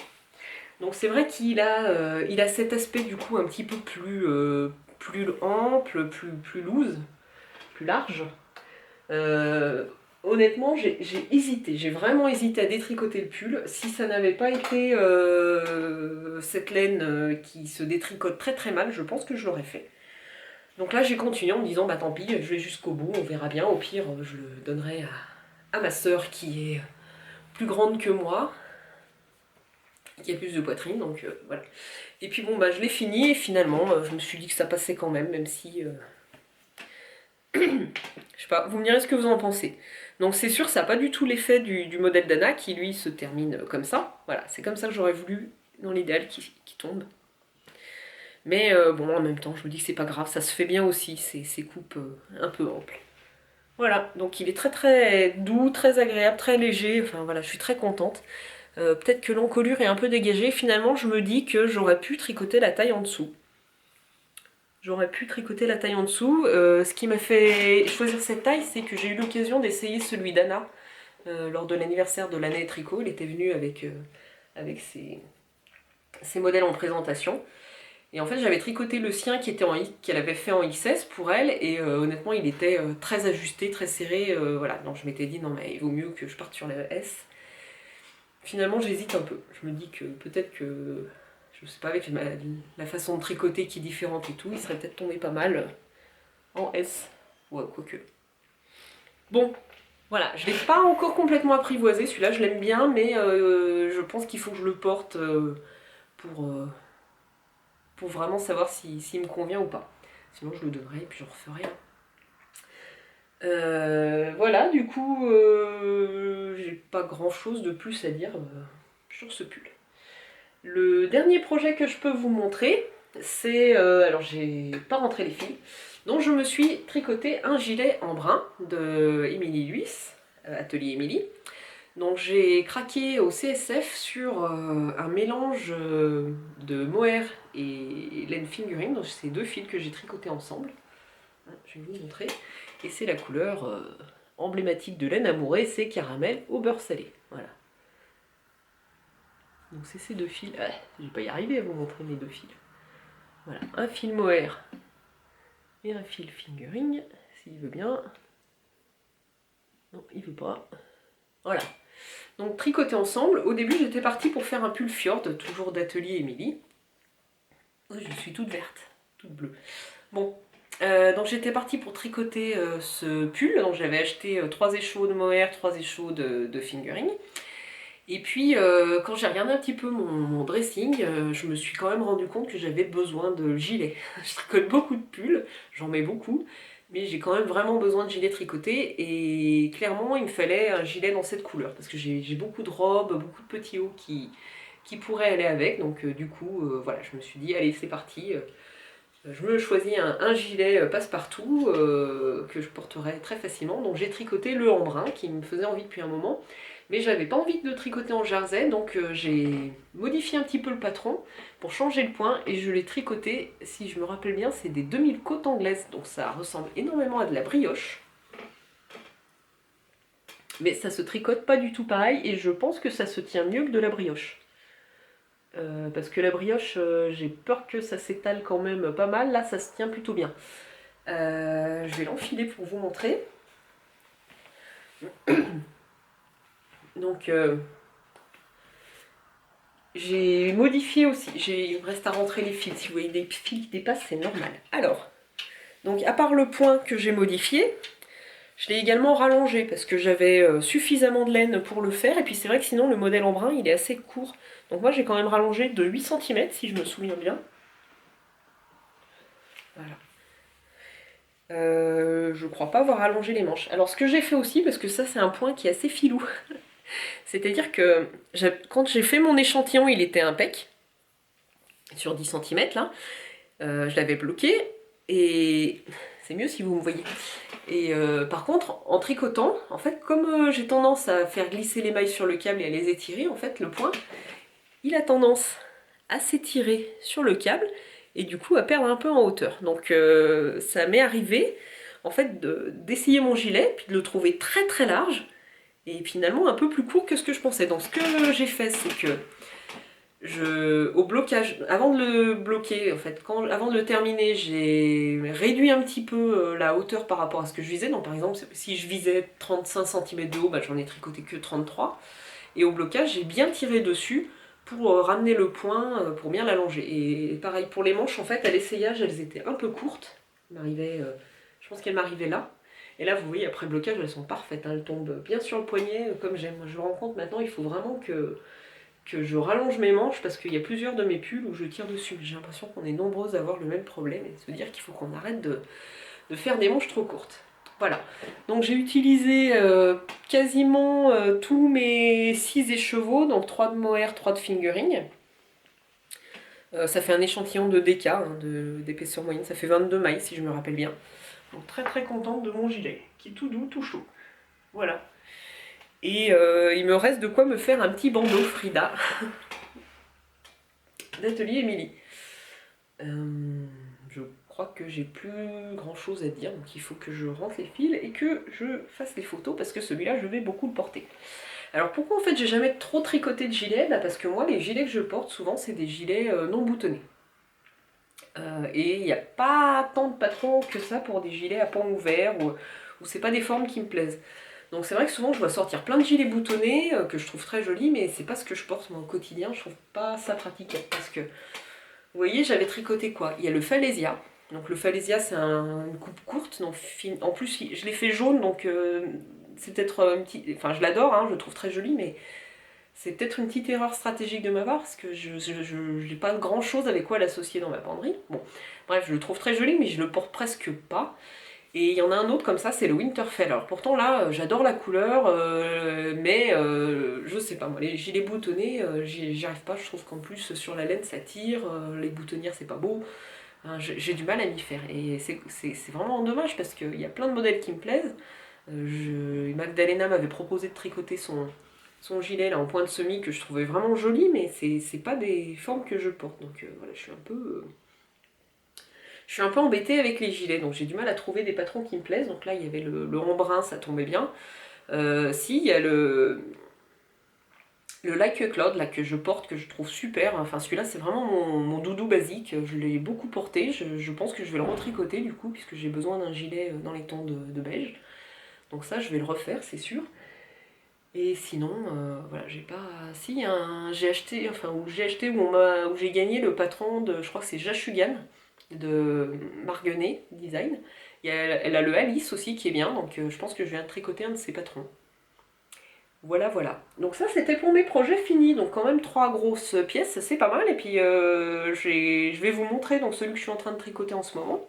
Donc c'est vrai qu'il a cet aspect du coup un petit peu plus ample, plus loose, plus large. Honnêtement, j'ai hésité, j'ai vraiment hésité à détricoter le pull. Si ça n'avait pas été cette laine qui se détricote très mal, je pense que je l'aurais fait. Donc là j'ai continué en me disant bah tant pis, je vais jusqu'au bout, on verra bien. Au pire, je le donnerai à ma sœur qui est plus grande que moi, qui a plus de poitrine, donc voilà. Et puis bon, bah je l'ai fini, et finalement, je me suis dit que ça passait quand même si... je sais pas, vous me direz ce que vous en pensez. Donc c'est sûr, ça n'a pas du tout l'effet du modèle d'Anna, qui lui se termine comme ça. Voilà, c'est comme ça que j'aurais voulu, dans l'idéal, qui tombe. Mais bon, en même temps, je me dis que c'est pas grave, ça se fait bien aussi, ces coupes un peu amples. Voilà, donc il est très très doux, très agréable, très léger, enfin voilà, je suis très contente. Peut-être que l'encolure est un peu dégagée, finalement je me dis que j'aurais pu tricoter la taille en dessous. Ce qui m'a fait choisir cette taille, c'est que j'ai eu l'occasion d'essayer celui d'Anna lors de l'anniversaire de l'année tricot. Il était venu avec ses modèles en présentation. Et en fait, j'avais tricoté le sien qu'elle avait fait en XS pour elle, et honnêtement, il était très ajusté, très serré. Voilà, donc je m'étais dit, non, mais il vaut mieux que je parte sur la S. Finalement, j'hésite un peu. Je me dis que peut-être que, je sais pas, avec la façon de tricoter qui est différente et tout, il serait peut-être tombé pas mal en S. Ouais, quoique. Bon, voilà, je l'ai pas encore complètement apprivoisé, celui-là, je l'aime bien, mais je pense qu'il faut que je le porte pour, euh, pour vraiment savoir s'il me convient ou pas. Sinon je le donnerai et puis j'en referai un. Voilà, du coup, j'ai pas grand chose de plus à dire sur ce pull. Le dernier projet que je peux vous montrer, c'est, alors j'ai pas rentré les fils, donc je me suis tricoté un gilet en brun de Émilie Luis, Atelier Émilie. Donc j'ai craqué au CSF sur un mélange de mohair et laine fingering, donc c'est deux fils que j'ai tricotés ensemble. Je vais vous montrer. Et c'est la couleur emblématique de laine amourée, c'est caramel au beurre salé. Voilà. Donc c'est ces deux fils. Ah, je vais pas y arriver à vous montrer mes deux fils. Voilà, un fil mohair et un fil fingering, s'il veut bien. Non, il veut pas. Voilà. Donc tricoter ensemble. Au début, j'étais partie pour faire un pull fjord, toujours d'Atelier Émilie. Oh, je suis toute verte, toute bleue. Bon, donc j'étais partie pour tricoter ce pull. Donc j'avais acheté 3 échos de mohair, 3 échos de fingering. Et puis quand j'ai regardé un petit peu mon dressing, je me suis quand même rendu compte que j'avais besoin de gilet. Je tricote beaucoup de pulls, j'en mets beaucoup, mais j'ai quand même vraiment besoin de gilet tricoté. Et clairement, il me fallait un gilet dans cette couleur, parce que j'ai beaucoup de robes, beaucoup de petits hauts qui pourraient aller avec. Donc du coup, voilà, je me suis dit, allez, c'est parti. Je me choisis un gilet passe-partout que je porterai très facilement. Donc j'ai tricoté le en brun qui me faisait envie depuis un moment. Mais j'avais pas envie de tricoter en jersey, donc j'ai modifié un petit peu le patron pour changer le point et je l'ai tricoté, si je me rappelle bien, c'est des 2000 côtes anglaises, donc ça ressemble énormément à de la brioche. Mais ça se tricote pas du tout pareil et je pense que ça se tient mieux que de la brioche. Parce que la brioche, j'ai peur que ça s'étale quand même pas mal, là ça se tient plutôt bien. Je vais l'enfiler pour vous montrer. Donc j'ai modifié aussi, il me reste à rentrer les fils, si vous voyez des fils qui dépassent c'est normal. Alors, donc à part le point que j'ai modifié, je l'ai également rallongé parce que j'avais suffisamment de laine pour le faire et puis c'est vrai que sinon le modèle en brun il est assez court. Donc moi j'ai quand même rallongé de 8 cm si je me souviens bien. Voilà. Je crois pas avoir rallongé les manches. Alors ce que j'ai fait aussi, parce que ça c'est un point qui est assez filou, c'est-à-dire que quand j'ai fait mon échantillon, il était impec, sur 10 cm là, je l'avais bloqué, et c'est mieux si vous me voyez. Et par contre, en tricotant, en fait, comme j'ai tendance à faire glisser les mailles sur le câble et à les étirer, en fait, le point, il a tendance à s'étirer sur le câble, et du coup à perdre un peu en hauteur. Donc ça m'est arrivé, en fait, d'essayer mon gilet, puis de le trouver très très large, et finalement un peu plus court que ce que je pensais. Donc ce que j'ai fait, c'est que au blocage, avant de le bloquer, en fait, avant de le terminer, j'ai réduit un petit peu la hauteur par rapport à ce que je visais. Donc par exemple, si je visais 35 cm de haut, bah, j'en ai tricoté que 33. Et au blocage, j'ai bien tiré dessus pour ramener le point, pour bien l'allonger. Et pareil pour les manches, en fait, à l'essayage, elles étaient un peu courtes. Je pense qu'elles m'arrivaient là. Et là, vous voyez, après blocage, elles sont parfaites. Hein, elles tombent bien sur le poignet, comme j'aime. Je me rends compte maintenant, il faut vraiment que je rallonge mes manches parce qu'il y a plusieurs de mes pulls où je tire dessus. J'ai l'impression qu'on est nombreuses à avoir le même problème et de se dire qu'il faut qu'on arrête de faire des manches trop courtes. Voilà, donc j'ai utilisé quasiment tous mes 6 écheveaux, donc 3 de mohair, 3 de fingering. Ça fait un échantillon de DK, hein, d'épaisseur moyenne, ça fait 22 mailles si je me rappelle bien. Donc très très contente de mon gilet, qui est tout doux, tout chaud. Voilà. Et il me reste de quoi me faire un petit bandeau Frida d'Atelier Émilie. Je crois que j'ai plus grand chose à dire, donc il faut que je rentre les fils et que je fasse les photos parce que celui-là je vais beaucoup le porter. Alors pourquoi en fait j'ai jamais trop tricoté de gilets? Parce que moi les gilets que je porte souvent c'est des gilets non boutonnés. Et il n'y a pas tant de patrons que ça pour des gilets à pans ouverts ou c'est pas des formes qui me plaisent. Donc c'est vrai que souvent je vois sortir plein de gilets boutonnés que je trouve très jolis, mais c'est pas ce que je porte moi au quotidien, je trouve pas ça pratique. Parce que, vous voyez, j'avais tricoté quoi? Il y a le Falaisia. Donc le Falaisia c'est une coupe courte, donc en plus je l'ai fait jaune, donc c'est peut-être un petit... Enfin je l'adore, hein, je le trouve très joli, mais c'est peut-être une petite erreur stratégique de ma part, parce que je n'ai pas grand chose avec quoi l'associer dans ma penderie. Bon, bref, je le trouve très joli, mais je le porte presque pas. Et il y en a un autre comme ça, c'est le Winterfell. Alors pourtant là, j'adore la couleur, mais je sais pas, moi, les gilets boutonnés, j'y arrive pas. Je trouve qu'en plus, sur la laine, ça tire, les boutonnières, c'est pas beau. Hein, j'ai du mal à m'y faire. Et c'est vraiment dommage, parce qu'il y a plein de modèles qui me plaisent. Magdalena m'avait proposé de tricoter son gilet là en point de semis que je trouvais vraiment joli, mais c'est pas des formes que je porte. Donc voilà, je suis un peu embêtée avec les gilets, donc j'ai du mal à trouver des patrons qui me plaisent. Donc là, il y avait le embrun, ça tombait bien. Si, il y a le Like a Cloud là, que je porte, que je trouve super. Enfin, celui-là, c'est vraiment mon doudou basique. Je l'ai beaucoup porté. Je pense que je vais le retricoter du coup, puisque j'ai besoin d'un gilet dans les tons de beige. Donc ça, je vais le refaire, c'est sûr. Et sinon, voilà, j'ai pas... Si, j'ai acheté, enfin, où j'ai gagné le patron de, je crois que c'est Jashugan, de Marguenet Design. Elle a le Alice aussi qui est bien, donc je pense que je viens de tricoter un de ses patrons. Voilà, voilà. Donc ça, c'était pour mes projets finis. Donc quand même 3 grosses pièces, c'est pas mal. Et puis je vais vous montrer donc celui que je suis en train de tricoter en ce moment,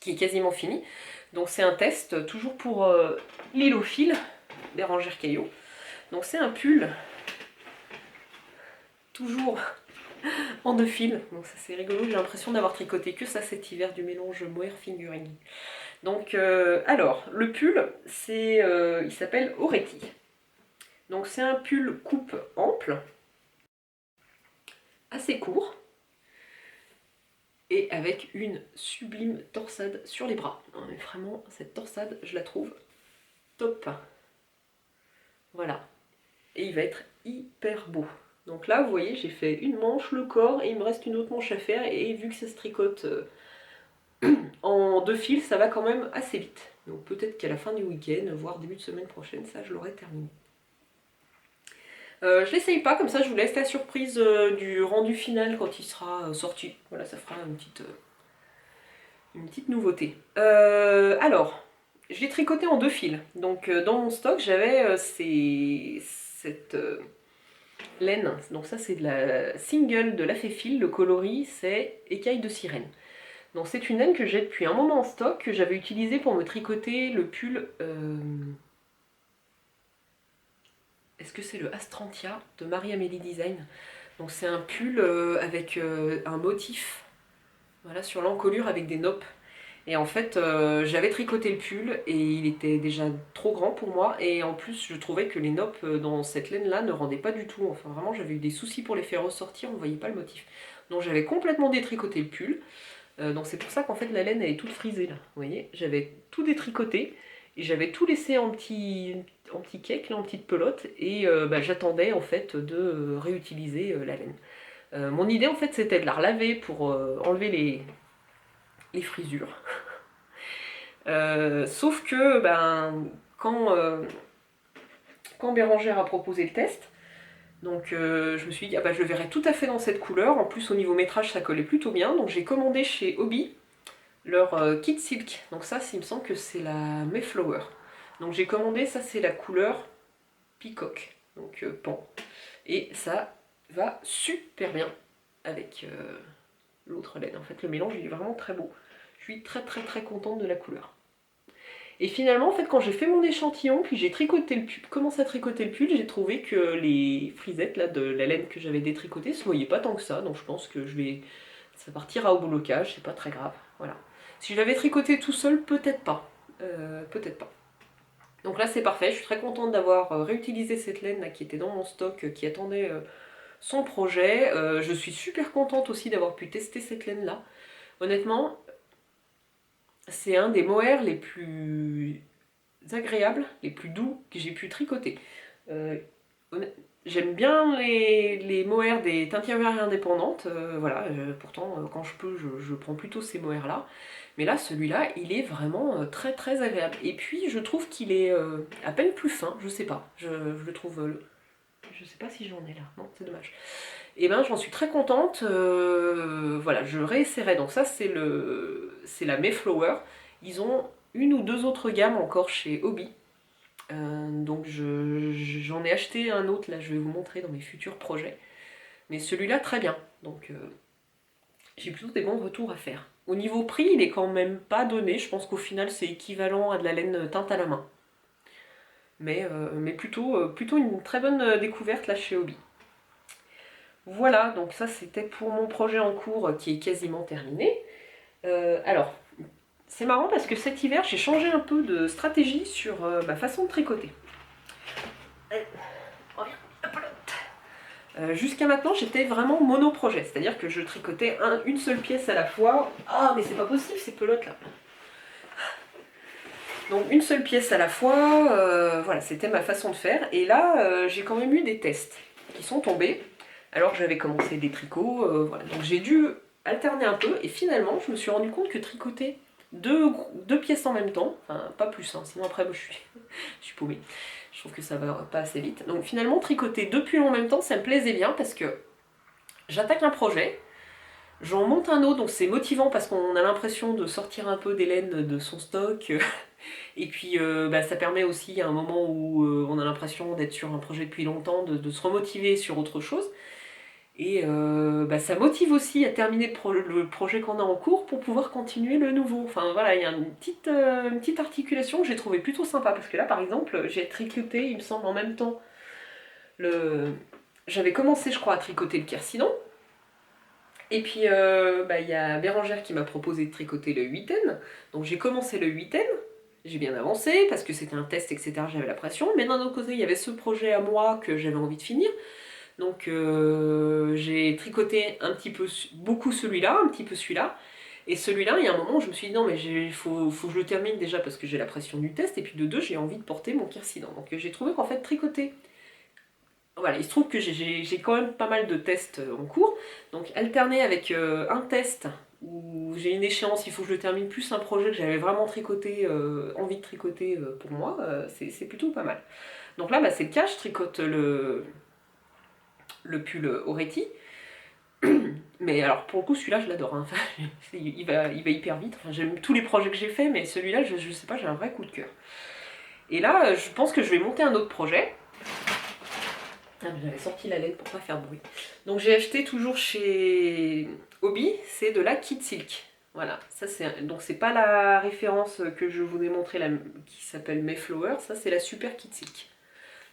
qui est quasiment fini. Donc c'est un test, toujours pour l'île au fil, Bérangère Caillot. Donc c'est un pull, toujours en 2 fils. Donc ça c'est rigolo, j'ai l'impression d'avoir tricoté que ça cet hiver, du mélange mohair fingering. Donc alors, le pull, il s'appelle Oretti. Donc c'est un pull coupe ample, assez court, et avec une sublime torsade sur les bras. Non, mais vraiment, cette torsade, je la trouve top. Voilà. Et il va être hyper beau. Donc là, vous voyez, j'ai fait une manche, le corps, et il me reste une autre manche à faire, et vu que ça se tricote en 2 fils, ça va quand même assez vite. Donc peut-être qu'à la fin du week-end, voire début de semaine prochaine, ça je l'aurai terminé. Je l'essaye pas, comme ça je vous laisse la surprise du rendu final quand il sera sorti. Voilà, ça fera une petite nouveauté. Alors, je l'ai tricoté en 2 fils. Donc dans mon stock, j'avais cette laine. Donc ça c'est de la single de La Féfile. Le coloris c'est Écaille de sirène. Donc c'est une laine que j'ai depuis un moment en stock, que j'avais utilisée pour me tricoter le pull... Est-ce que c'est le Astrantia de Marie-Amélie Design? Donc c'est un pull avec un motif, voilà, sur l'encolure avec des noppes. Et en fait, j'avais tricoté le pull et il était déjà trop grand pour moi. Et en plus, je trouvais que les noppes dans cette laine-là ne rendaient pas du tout. Enfin, vraiment, j'avais eu des soucis pour les faire ressortir, on ne voyait pas le motif. Donc j'avais complètement détricoté le pull. Donc c'est pour ça qu'en fait la laine elle est toute frisée là. Vous voyez, j'avais tout détricoté et j'avais tout laissé en petit cake, là, en petite pelote. Et j'attendais en fait de réutiliser la laine. Mon idée en fait c'était de la relaver pour enlever les frisures. Sauf que quand Bérangère a proposé le test, donc je me suis dit, ah bah, je le verrai tout à fait dans cette couleur. En plus au niveau métrage ça collait plutôt bien. Donc j'ai commandé chez Hobby leur kit silk. Donc ça il me semble que c'est la Mayflower. Donc j'ai commandé, ça c'est la couleur peacock, donc pan. Et ça va super bien avec l'autre laine. En fait le mélange il est vraiment très beau. Je suis très très très contente de la couleur. Et finalement, en fait, quand j'ai fait mon échantillon, puis j'ai tricoté le pull, commencé à tricoter le pull, j'ai trouvé que les frisettes là, de la laine que j'avais détricotée se voyaient pas tant que ça. Donc je pense que ça partira au blocage, c'est pas très grave. Voilà. Si je l'avais tricoté tout seul, peut-être pas. Peut-être pas. Donc là c'est parfait, je suis très contente d'avoir réutilisé cette laine là, qui était dans mon stock, qui attendait son projet. Je suis super contente aussi d'avoir pu tester cette laine là. Honnêtement, c'est un des mohair les plus agréables, les plus doux que j'ai pu tricoter. Euh, J'aime bien les mohair des teinturières indépendantes, voilà, pourtant quand je peux je prends plutôt ces mohair là. Mais là celui-là il est vraiment très très agréable. Et puis je trouve qu'il est à peine plus fin, je sais pas, je le trouve... je sais pas si j'en ai là, non c'est dommage. Et ben j'en suis très contente, voilà je réessayerai. Donc ça c'est la Mayflower. Ils ont une ou deux autres gammes encore chez Hobby. Donc j'en ai acheté un autre, là je vais vous montrer dans mes futurs projets. Mais celui-là très bien, donc j'ai plutôt des bons retours à faire. Au niveau prix, il est quand même pas donné, je pense qu'au final c'est équivalent à de la laine teinte à la main. Mais plutôt une très bonne découverte là chez Hobby. Voilà, donc ça c'était pour mon projet en cours qui est quasiment terminé. Alors, c'est marrant parce que cet hiver j'ai changé un peu de stratégie sur ma façon de tricoter. Jusqu'à maintenant, j'étais vraiment mono-projet, c'est-à-dire que je tricotais une seule pièce à la fois. Ah, mais c'est pas possible ces pelotes là. Donc une seule pièce à la fois, voilà, c'était ma façon de faire. Et là, j'ai quand même eu des tests qui sont tombés, alors que j'avais commencé des tricots, voilà. Donc j'ai dû alterner un peu, et finalement, je me suis rendu compte que tricoter deux pièces en même temps, enfin pas plus, hein, sinon après, je suis paumée. Je trouve que ça va pas assez vite. Donc finalement, tricoter deux pulls en même temps, ça me plaisait bien parce que j'attaque un projet, j'en monte un autre, donc c'est motivant parce qu'on a l'impression de sortir un peu des laines de son stock. Et puis ça permet aussi à un moment où on a l'impression d'être sur un projet depuis longtemps, de se remotiver sur autre chose. Et ça motive aussi à terminer le projet qu'on a en cours pour pouvoir continuer le nouveau. Enfin voilà, il y a une petite articulation que j'ai trouvé plutôt sympa. Parce que là par exemple, j'ai tricoté, il me semble, en même temps. J'avais commencé je crois à tricoter le quercidon. Et puis il y a Bérangère qui m'a proposé de tricoter le huitaine. Donc j'ai commencé le huitaine. J'ai bien avancé parce que c'était un test, etc. J'avais la pression. Mais d'un autre côté, il y avait ce projet à moi que j'avais envie de finir. Donc j'ai tricoté un petit peu, beaucoup celui-là, un petit peu celui-là. Et celui-là, il y a un moment où je me suis dit non mais il faut que je le termine déjà parce que j'ai la pression du test. Et puis de deux, j'ai envie de porter mon quercidon. Donc j'ai trouvé qu'en fait tricoter... Voilà, il se trouve que j'ai quand même pas mal de tests en cours. Donc alterner avec un test où j'ai une échéance, il faut que je le termine, plus un projet que j'avais vraiment tricoté, envie de tricoter pour moi, c'est plutôt pas mal. Donc là, c'est le cas, je tricote le pull Oretti. Mais alors pour le coup, celui-là, je l'adore. Hein. Enfin, il va hyper vite. Enfin, j'aime tous les projets que j'ai faits, mais celui-là, je sais pas, j'ai un vrai coup de cœur. Et là, je pense que je vais monter un autre projet. Ah, j'avais sorti la laine pour pas faire de bruit. Donc j'ai acheté toujours chez Hobby, c'est de la Kid Silk. Voilà, ça donc c'est pas la référence que je vous ai montré qui s'appelle Mayflower, ça c'est la Super Kid Silk.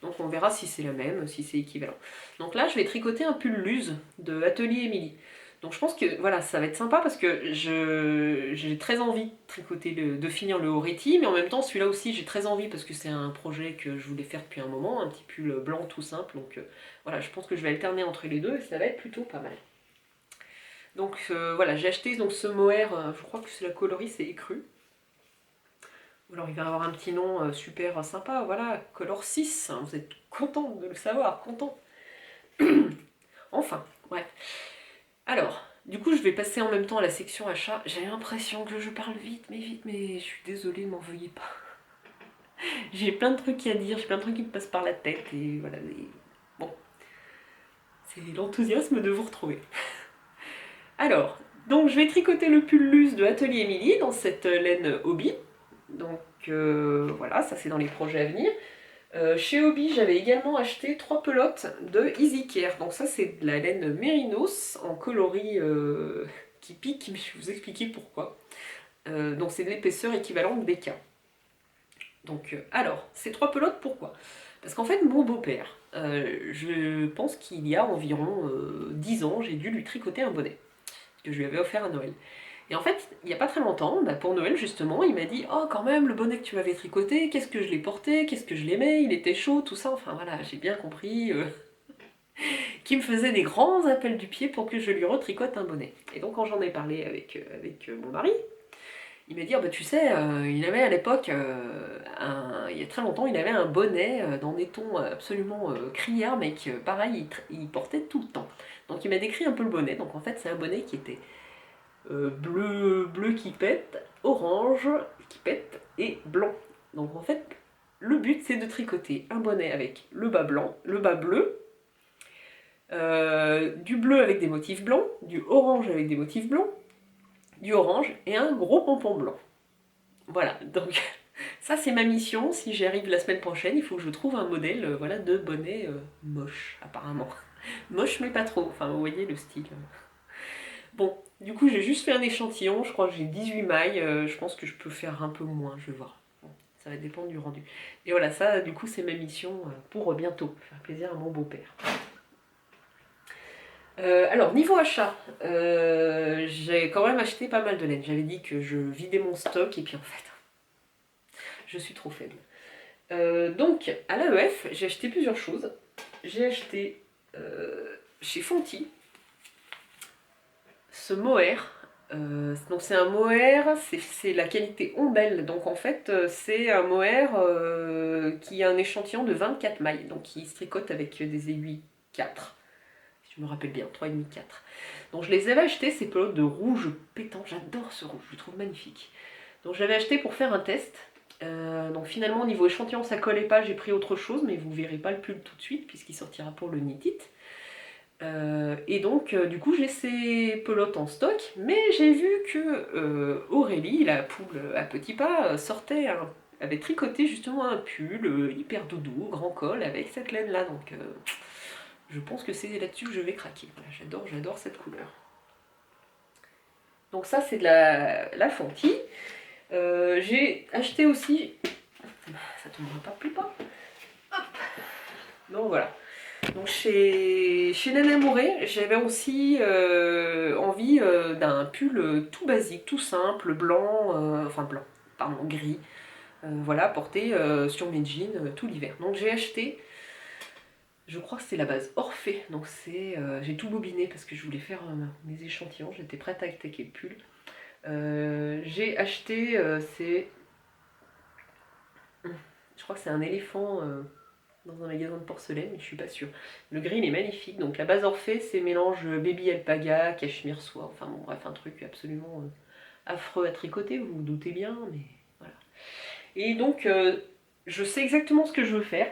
Donc on verra si c'est la même, si c'est équivalent. Donc là je vais tricoter un pull Luz de Atelier Émilie. Donc je pense que voilà, ça va être sympa parce que j'ai très envie de tricoter, de finir le Oretti, mais en même temps celui-là aussi j'ai très envie parce que c'est un projet que je voulais faire depuis un moment, un petit pull blanc tout simple, donc voilà, je pense que je vais alterner entre les deux et ça va être plutôt pas mal. Donc voilà, j'ai acheté donc, ce mohair, je crois que c'est la coloris, c'est écru. Alors il va avoir un petit nom super sympa, voilà, Color 6, hein, vous êtes content de le savoir, content. Enfin, bref. Alors, du coup je vais passer en même temps à la section achat. J'ai l'impression que je parle vite, mais je suis désolée, ne m'en veuillez pas. J'ai plein de trucs à dire, j'ai plein de trucs qui me passent par la tête, et voilà, bon. C'est l'enthousiasme de vous retrouver. Alors, donc je vais tricoter le pull Luz de Atelier Émilie dans cette laine Hobby. Donc voilà, ça c'est dans les projets à venir. Chez Hobby, j'avais également acheté 3 pelotes de Easy Care. Donc ça c'est de la laine Mérinos en coloris qui pique, mais je vais vous expliquer pourquoi. Donc c'est de l'épaisseur équivalente BK. Donc alors, ces 3 pelotes, pourquoi? Parce qu'en fait, mon beau-père, je pense qu'il y a environ 10 ans, j'ai dû lui tricoter un bonnet que je lui avais offert à Noël. Et en fait, il n'y a pas très longtemps, pour Noël justement, il m'a dit « Oh quand même, le bonnet que tu m'avais tricoté, qu'est-ce que je l'ai porté, qu'est-ce que je l'aimais, il était chaud, tout ça. » Enfin voilà, j'ai bien compris qu'il me faisait des grands appels du pied pour que je lui retricote un bonnet. Et donc quand j'en ai parlé avec mon mari, il m'a dit oh, tu sais, il avait à l'époque, il y a très longtemps, il avait un bonnet dans des tons absolument criards, mais que pareil, il portait tout le temps. Donc il m'a décrit un peu le bonnet. Donc en fait, c'est un bonnet qui était bleu qui pète, orange qui pète et blanc. Donc en fait, le but c'est de tricoter un bonnet avec le bas blanc, le bas bleu, du bleu avec des motifs blancs, du orange avec des motifs blancs, du orange et un gros pompon blanc. Voilà, donc ça c'est ma mission. Si j'y arrive la semaine prochaine, il faut que je trouve un modèle voilà, de bonnet moche, apparemment. Moche mais pas trop, enfin vous voyez le style. Bon, du coup j'ai juste fait un échantillon, je crois que j'ai 18 mailles, je pense que je peux faire un peu moins, je vais voir. Bon, ça va dépendre du rendu. Et voilà, ça du coup c'est ma mission pour bientôt, faire plaisir à mon beau-père. Alors, niveau achat, j'ai quand même acheté pas mal de laine. J'avais dit que je vidais mon stock et puis en fait, je suis trop faible. Donc, à l'AEF, j'ai acheté plusieurs choses. J'ai acheté chez Fonty ce mohair. Donc c'est un mohair, c'est la qualité ombelle. Donc en fait, c'est un mohair qui a un échantillon de 24 mailles. Donc qui se tricote avec des aiguilles 4. Je me rappelle bien, 3,5, 4. Donc je les avais achetés, ces pelotes de rouge pétant, j'adore ce rouge, je le trouve magnifique. Donc j'avais acheté pour faire un test. Donc finalement au niveau échantillon ça collait pas, j'ai pris autre chose, mais vous verrez pas le pull tout de suite puisqu'il sortira pour le Knit It. Et donc du coup j'ai ces pelotes en stock, mais j'ai vu que Aurélie, la poule à petits pas, avait tricoté justement un pull hyper doudou, grand col, avec cette laine là, donc je pense que c'est là-dessus que je vais craquer. Voilà, j'adore cette couleur. Donc ça c'est de la Fonty. J'ai acheté aussi... Ça tombera pas plus bas. Hop. Donc voilà. Donc chez Nana Mouret, j'avais aussi envie d'un pull tout basique, tout simple, blanc, pardon, gris. Voilà, porté sur mes jeans tout l'hiver. Donc j'ai acheté... Je crois que c'est la base Orphée, donc j'ai tout bobiné parce que je voulais faire mes échantillons, j'étais prête à attaquer le pull. J'ai acheté, je crois que c'est un éléphant dans un magasin de porcelaine, mais je suis pas sûre. Le gris il est magnifique, donc la base Orphée c'est mélange baby alpaga, cachemire soie, enfin bon bref un truc absolument affreux à tricoter, vous vous doutez bien, mais voilà. Et donc je sais exactement ce que je veux faire.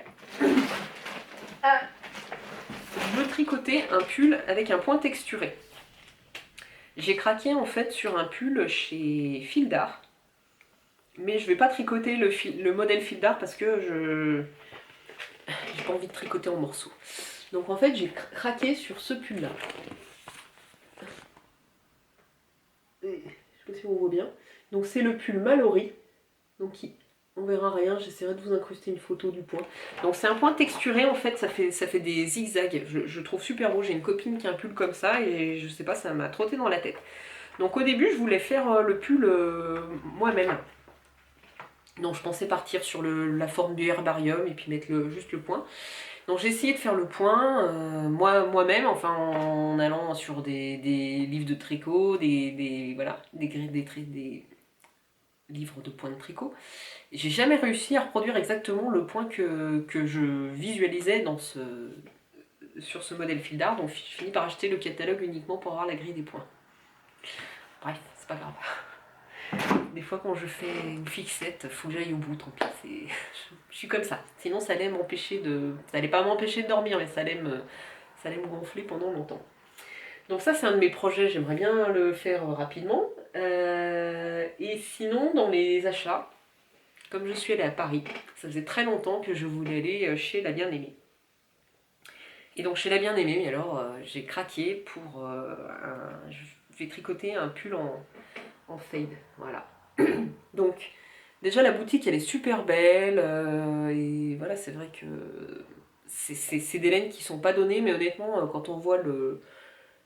Je veux tricoter un pull avec un point texturé. J'ai craqué en fait sur un pull chez Fil d'Art, mais je vais pas tricoter le modèle Fil d'Art parce que j'ai pas envie de tricoter en morceaux. Donc en fait j'ai craqué sur ce pull là. Je sais pas si on voit bien. Donc c'est le pull Mallory. Donc on verra rien, j'essaierai de vous incruster une photo du point. Donc c'est un point texturé en fait, ça fait des zigzags. Je trouve super beau, j'ai une copine qui a un pull comme ça et je sais pas, ça m'a trotté dans la tête. Donc au début je voulais faire le pull moi-même. Donc je pensais partir sur la forme du herbarium et puis mettre juste le point. Donc j'ai essayé de faire le point moi-même, enfin en allant sur des livres de tricot, des livres de points de tricot. J'ai jamais réussi à reproduire exactement le point que je visualisais sur ce modèle Fil d'Art, donc je finis par acheter le catalogue uniquement pour avoir la grille des points. Bref, c'est pas grave. Des fois quand je fais une fixette, faut que j'aille au bout, tant pis, je suis comme ça. Sinon ça allait m'empêcher ça allait pas m'empêcher de dormir, mais ça allait me gonfler pendant longtemps. Donc ça c'est un de mes projets, j'aimerais bien le faire rapidement. Et sinon dans les achats, comme je suis allée à Paris, ça faisait très longtemps que je voulais aller chez La Bien-Aimée. Et donc chez La Bien-Aimée, alors j'ai craqué pour... je vais tricoter un pull en fade, voilà. Donc déjà la boutique elle est super belle, et voilà c'est vrai que c'est des laines qui sont pas données, mais honnêtement quand on voit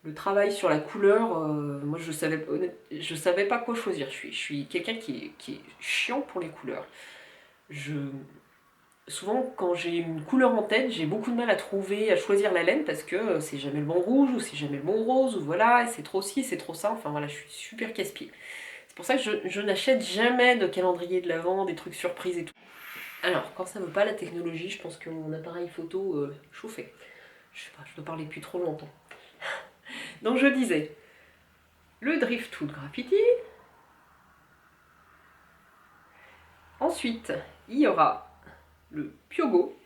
le travail sur la couleur, moi je savais pas quoi choisir. Je suis quelqu'un qui est chiant pour les couleurs. Souvent, quand j'ai une couleur en tête, j'ai beaucoup de mal à choisir la laine parce que c'est jamais le bon rouge ou c'est jamais le bon rose ou voilà, et c'est trop ci, c'est trop ça. Enfin voilà, je suis super casse-pied. C'est pour ça que je n'achète jamais de calendrier de l'Avent, des trucs surprises et tout. Alors, quand ça veut pas la technologie, je pense que mon appareil photo chauffait. Je sais pas, je dois parler depuis trop longtemps. Donc je disais, le Driftwood Graffiti. Ensuite, il y aura le Pyogo.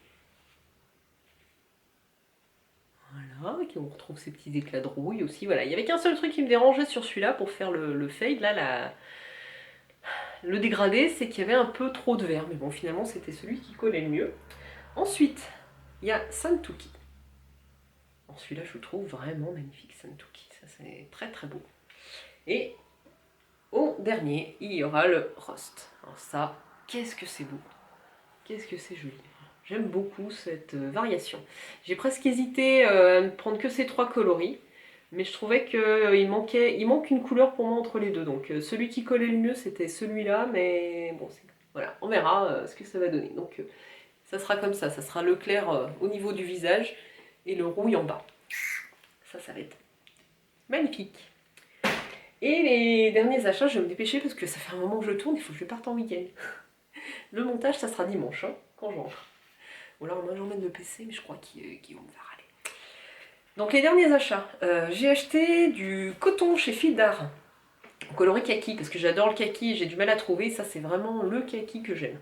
Voilà, on retrouve ces petits éclats de rouille aussi. Voilà, il n'y avait qu'un seul truc qui me dérangeait sur celui-là pour faire le fade, là, le dégradé, c'est qu'il y avait un peu trop de vert. Mais bon, finalement, c'était celui qui collait le mieux. Ensuite, il y a Santuki. Celui-là, je le trouve vraiment magnifique, Santuki. Ça, c'est très très beau. Et au dernier, il y aura le Rust. Alors ça, qu'est-ce que c'est beau. Qu'est-ce que c'est joli. J'aime beaucoup cette variation. J'ai presque hésité à ne prendre que ces 3 coloris, mais je trouvais qu'il manque une couleur pour moi entre les deux. Donc celui qui collait le mieux, c'était celui-là, mais bon, voilà, on verra ce que ça va donner. Donc ça sera comme ça sera le clair au niveau du visage et le rouille en bas. Ça va être magnifique. Et les derniers achats, je vais me dépêcher parce que ça fait un moment que je tourne, il faut que je parte en week-end. Le montage, ça sera dimanche, hein, quand j'entre. Ou alors moi j'emmène le PC, mais je crois qu'il va me faire aller. Donc les derniers achats, j'ai acheté du coton chez Fil d'Art, coloris kaki, parce que j'adore le kaki et j'ai du mal à trouver, ça c'est vraiment le kaki que j'aime.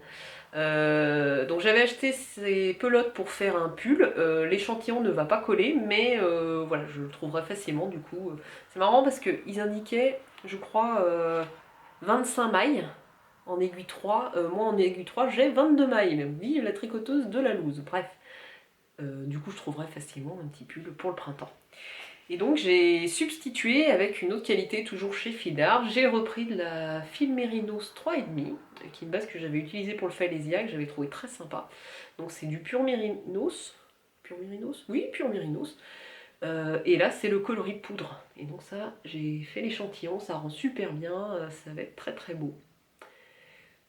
Donc j'avais acheté ces pelotes pour faire un pull, l'échantillon ne va pas coller, mais voilà, je le trouverai facilement du coup. C'est marrant parce qu'ils indiquaient, je crois, 25 mailles en aiguille 3, moi en aiguille 3 j'ai 22 mailles, même vive la tricoteuse de la loose, bref. Du coup je trouverai facilement un petit pull pour le printemps. Et donc j'ai substitué avec une autre qualité, toujours chez Fil d'Art. J'ai repris de la fil Mérinos 3,5, qui est une base que j'avais utilisée pour le Falésia, que j'avais trouvé très sympa. Donc c'est du pur Mérinos. Pur Mérinos ? Oui, pur Mérinos. Et là c'est le coloris poudre. Et donc ça, j'ai fait l'échantillon, ça rend super bien, ça va être très très beau.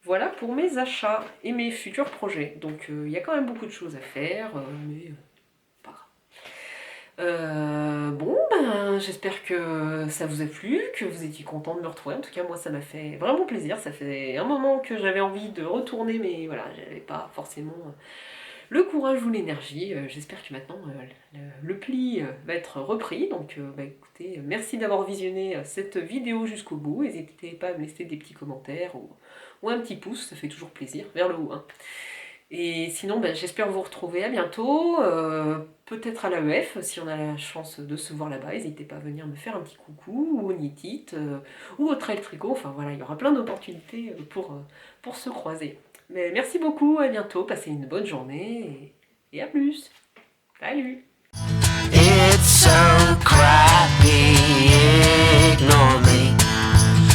Voilà pour mes achats et mes futurs projets. Donc il y a quand même beaucoup de choses à faire, mais pas grave. Bon, ben j'espère que ça vous a plu, que vous étiez content de me retrouver. En tout cas, moi ça m'a fait vraiment plaisir. Ça fait un moment que j'avais envie de retourner, mais voilà, j'avais pas forcément le courage ou l'énergie. J'espère que maintenant le pli va être repris. Donc bah, écoutez, merci d'avoir visionné cette vidéo jusqu'au bout. N'hésitez pas à me laisser des petits commentaires ou un petit pouce, ça fait toujours plaisir, vers le haut. Hein. Et sinon, ben, j'espère vous retrouver à bientôt, peut-être à l'AEF, si on a la chance de se voir là-bas. N'hésitez pas à venir me faire un petit coucou, ou au Knit It, ou au Trail Tricot. Enfin voilà, il y aura plein d'opportunités pour se croiser. Mais merci beaucoup, à bientôt, passez une bonne journée, et à plus. Salut. It's so crappy, ignore me.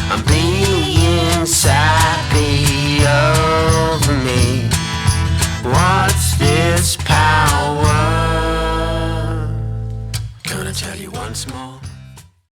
I'm being sappy over me. What's this power? Gonna tell you once more.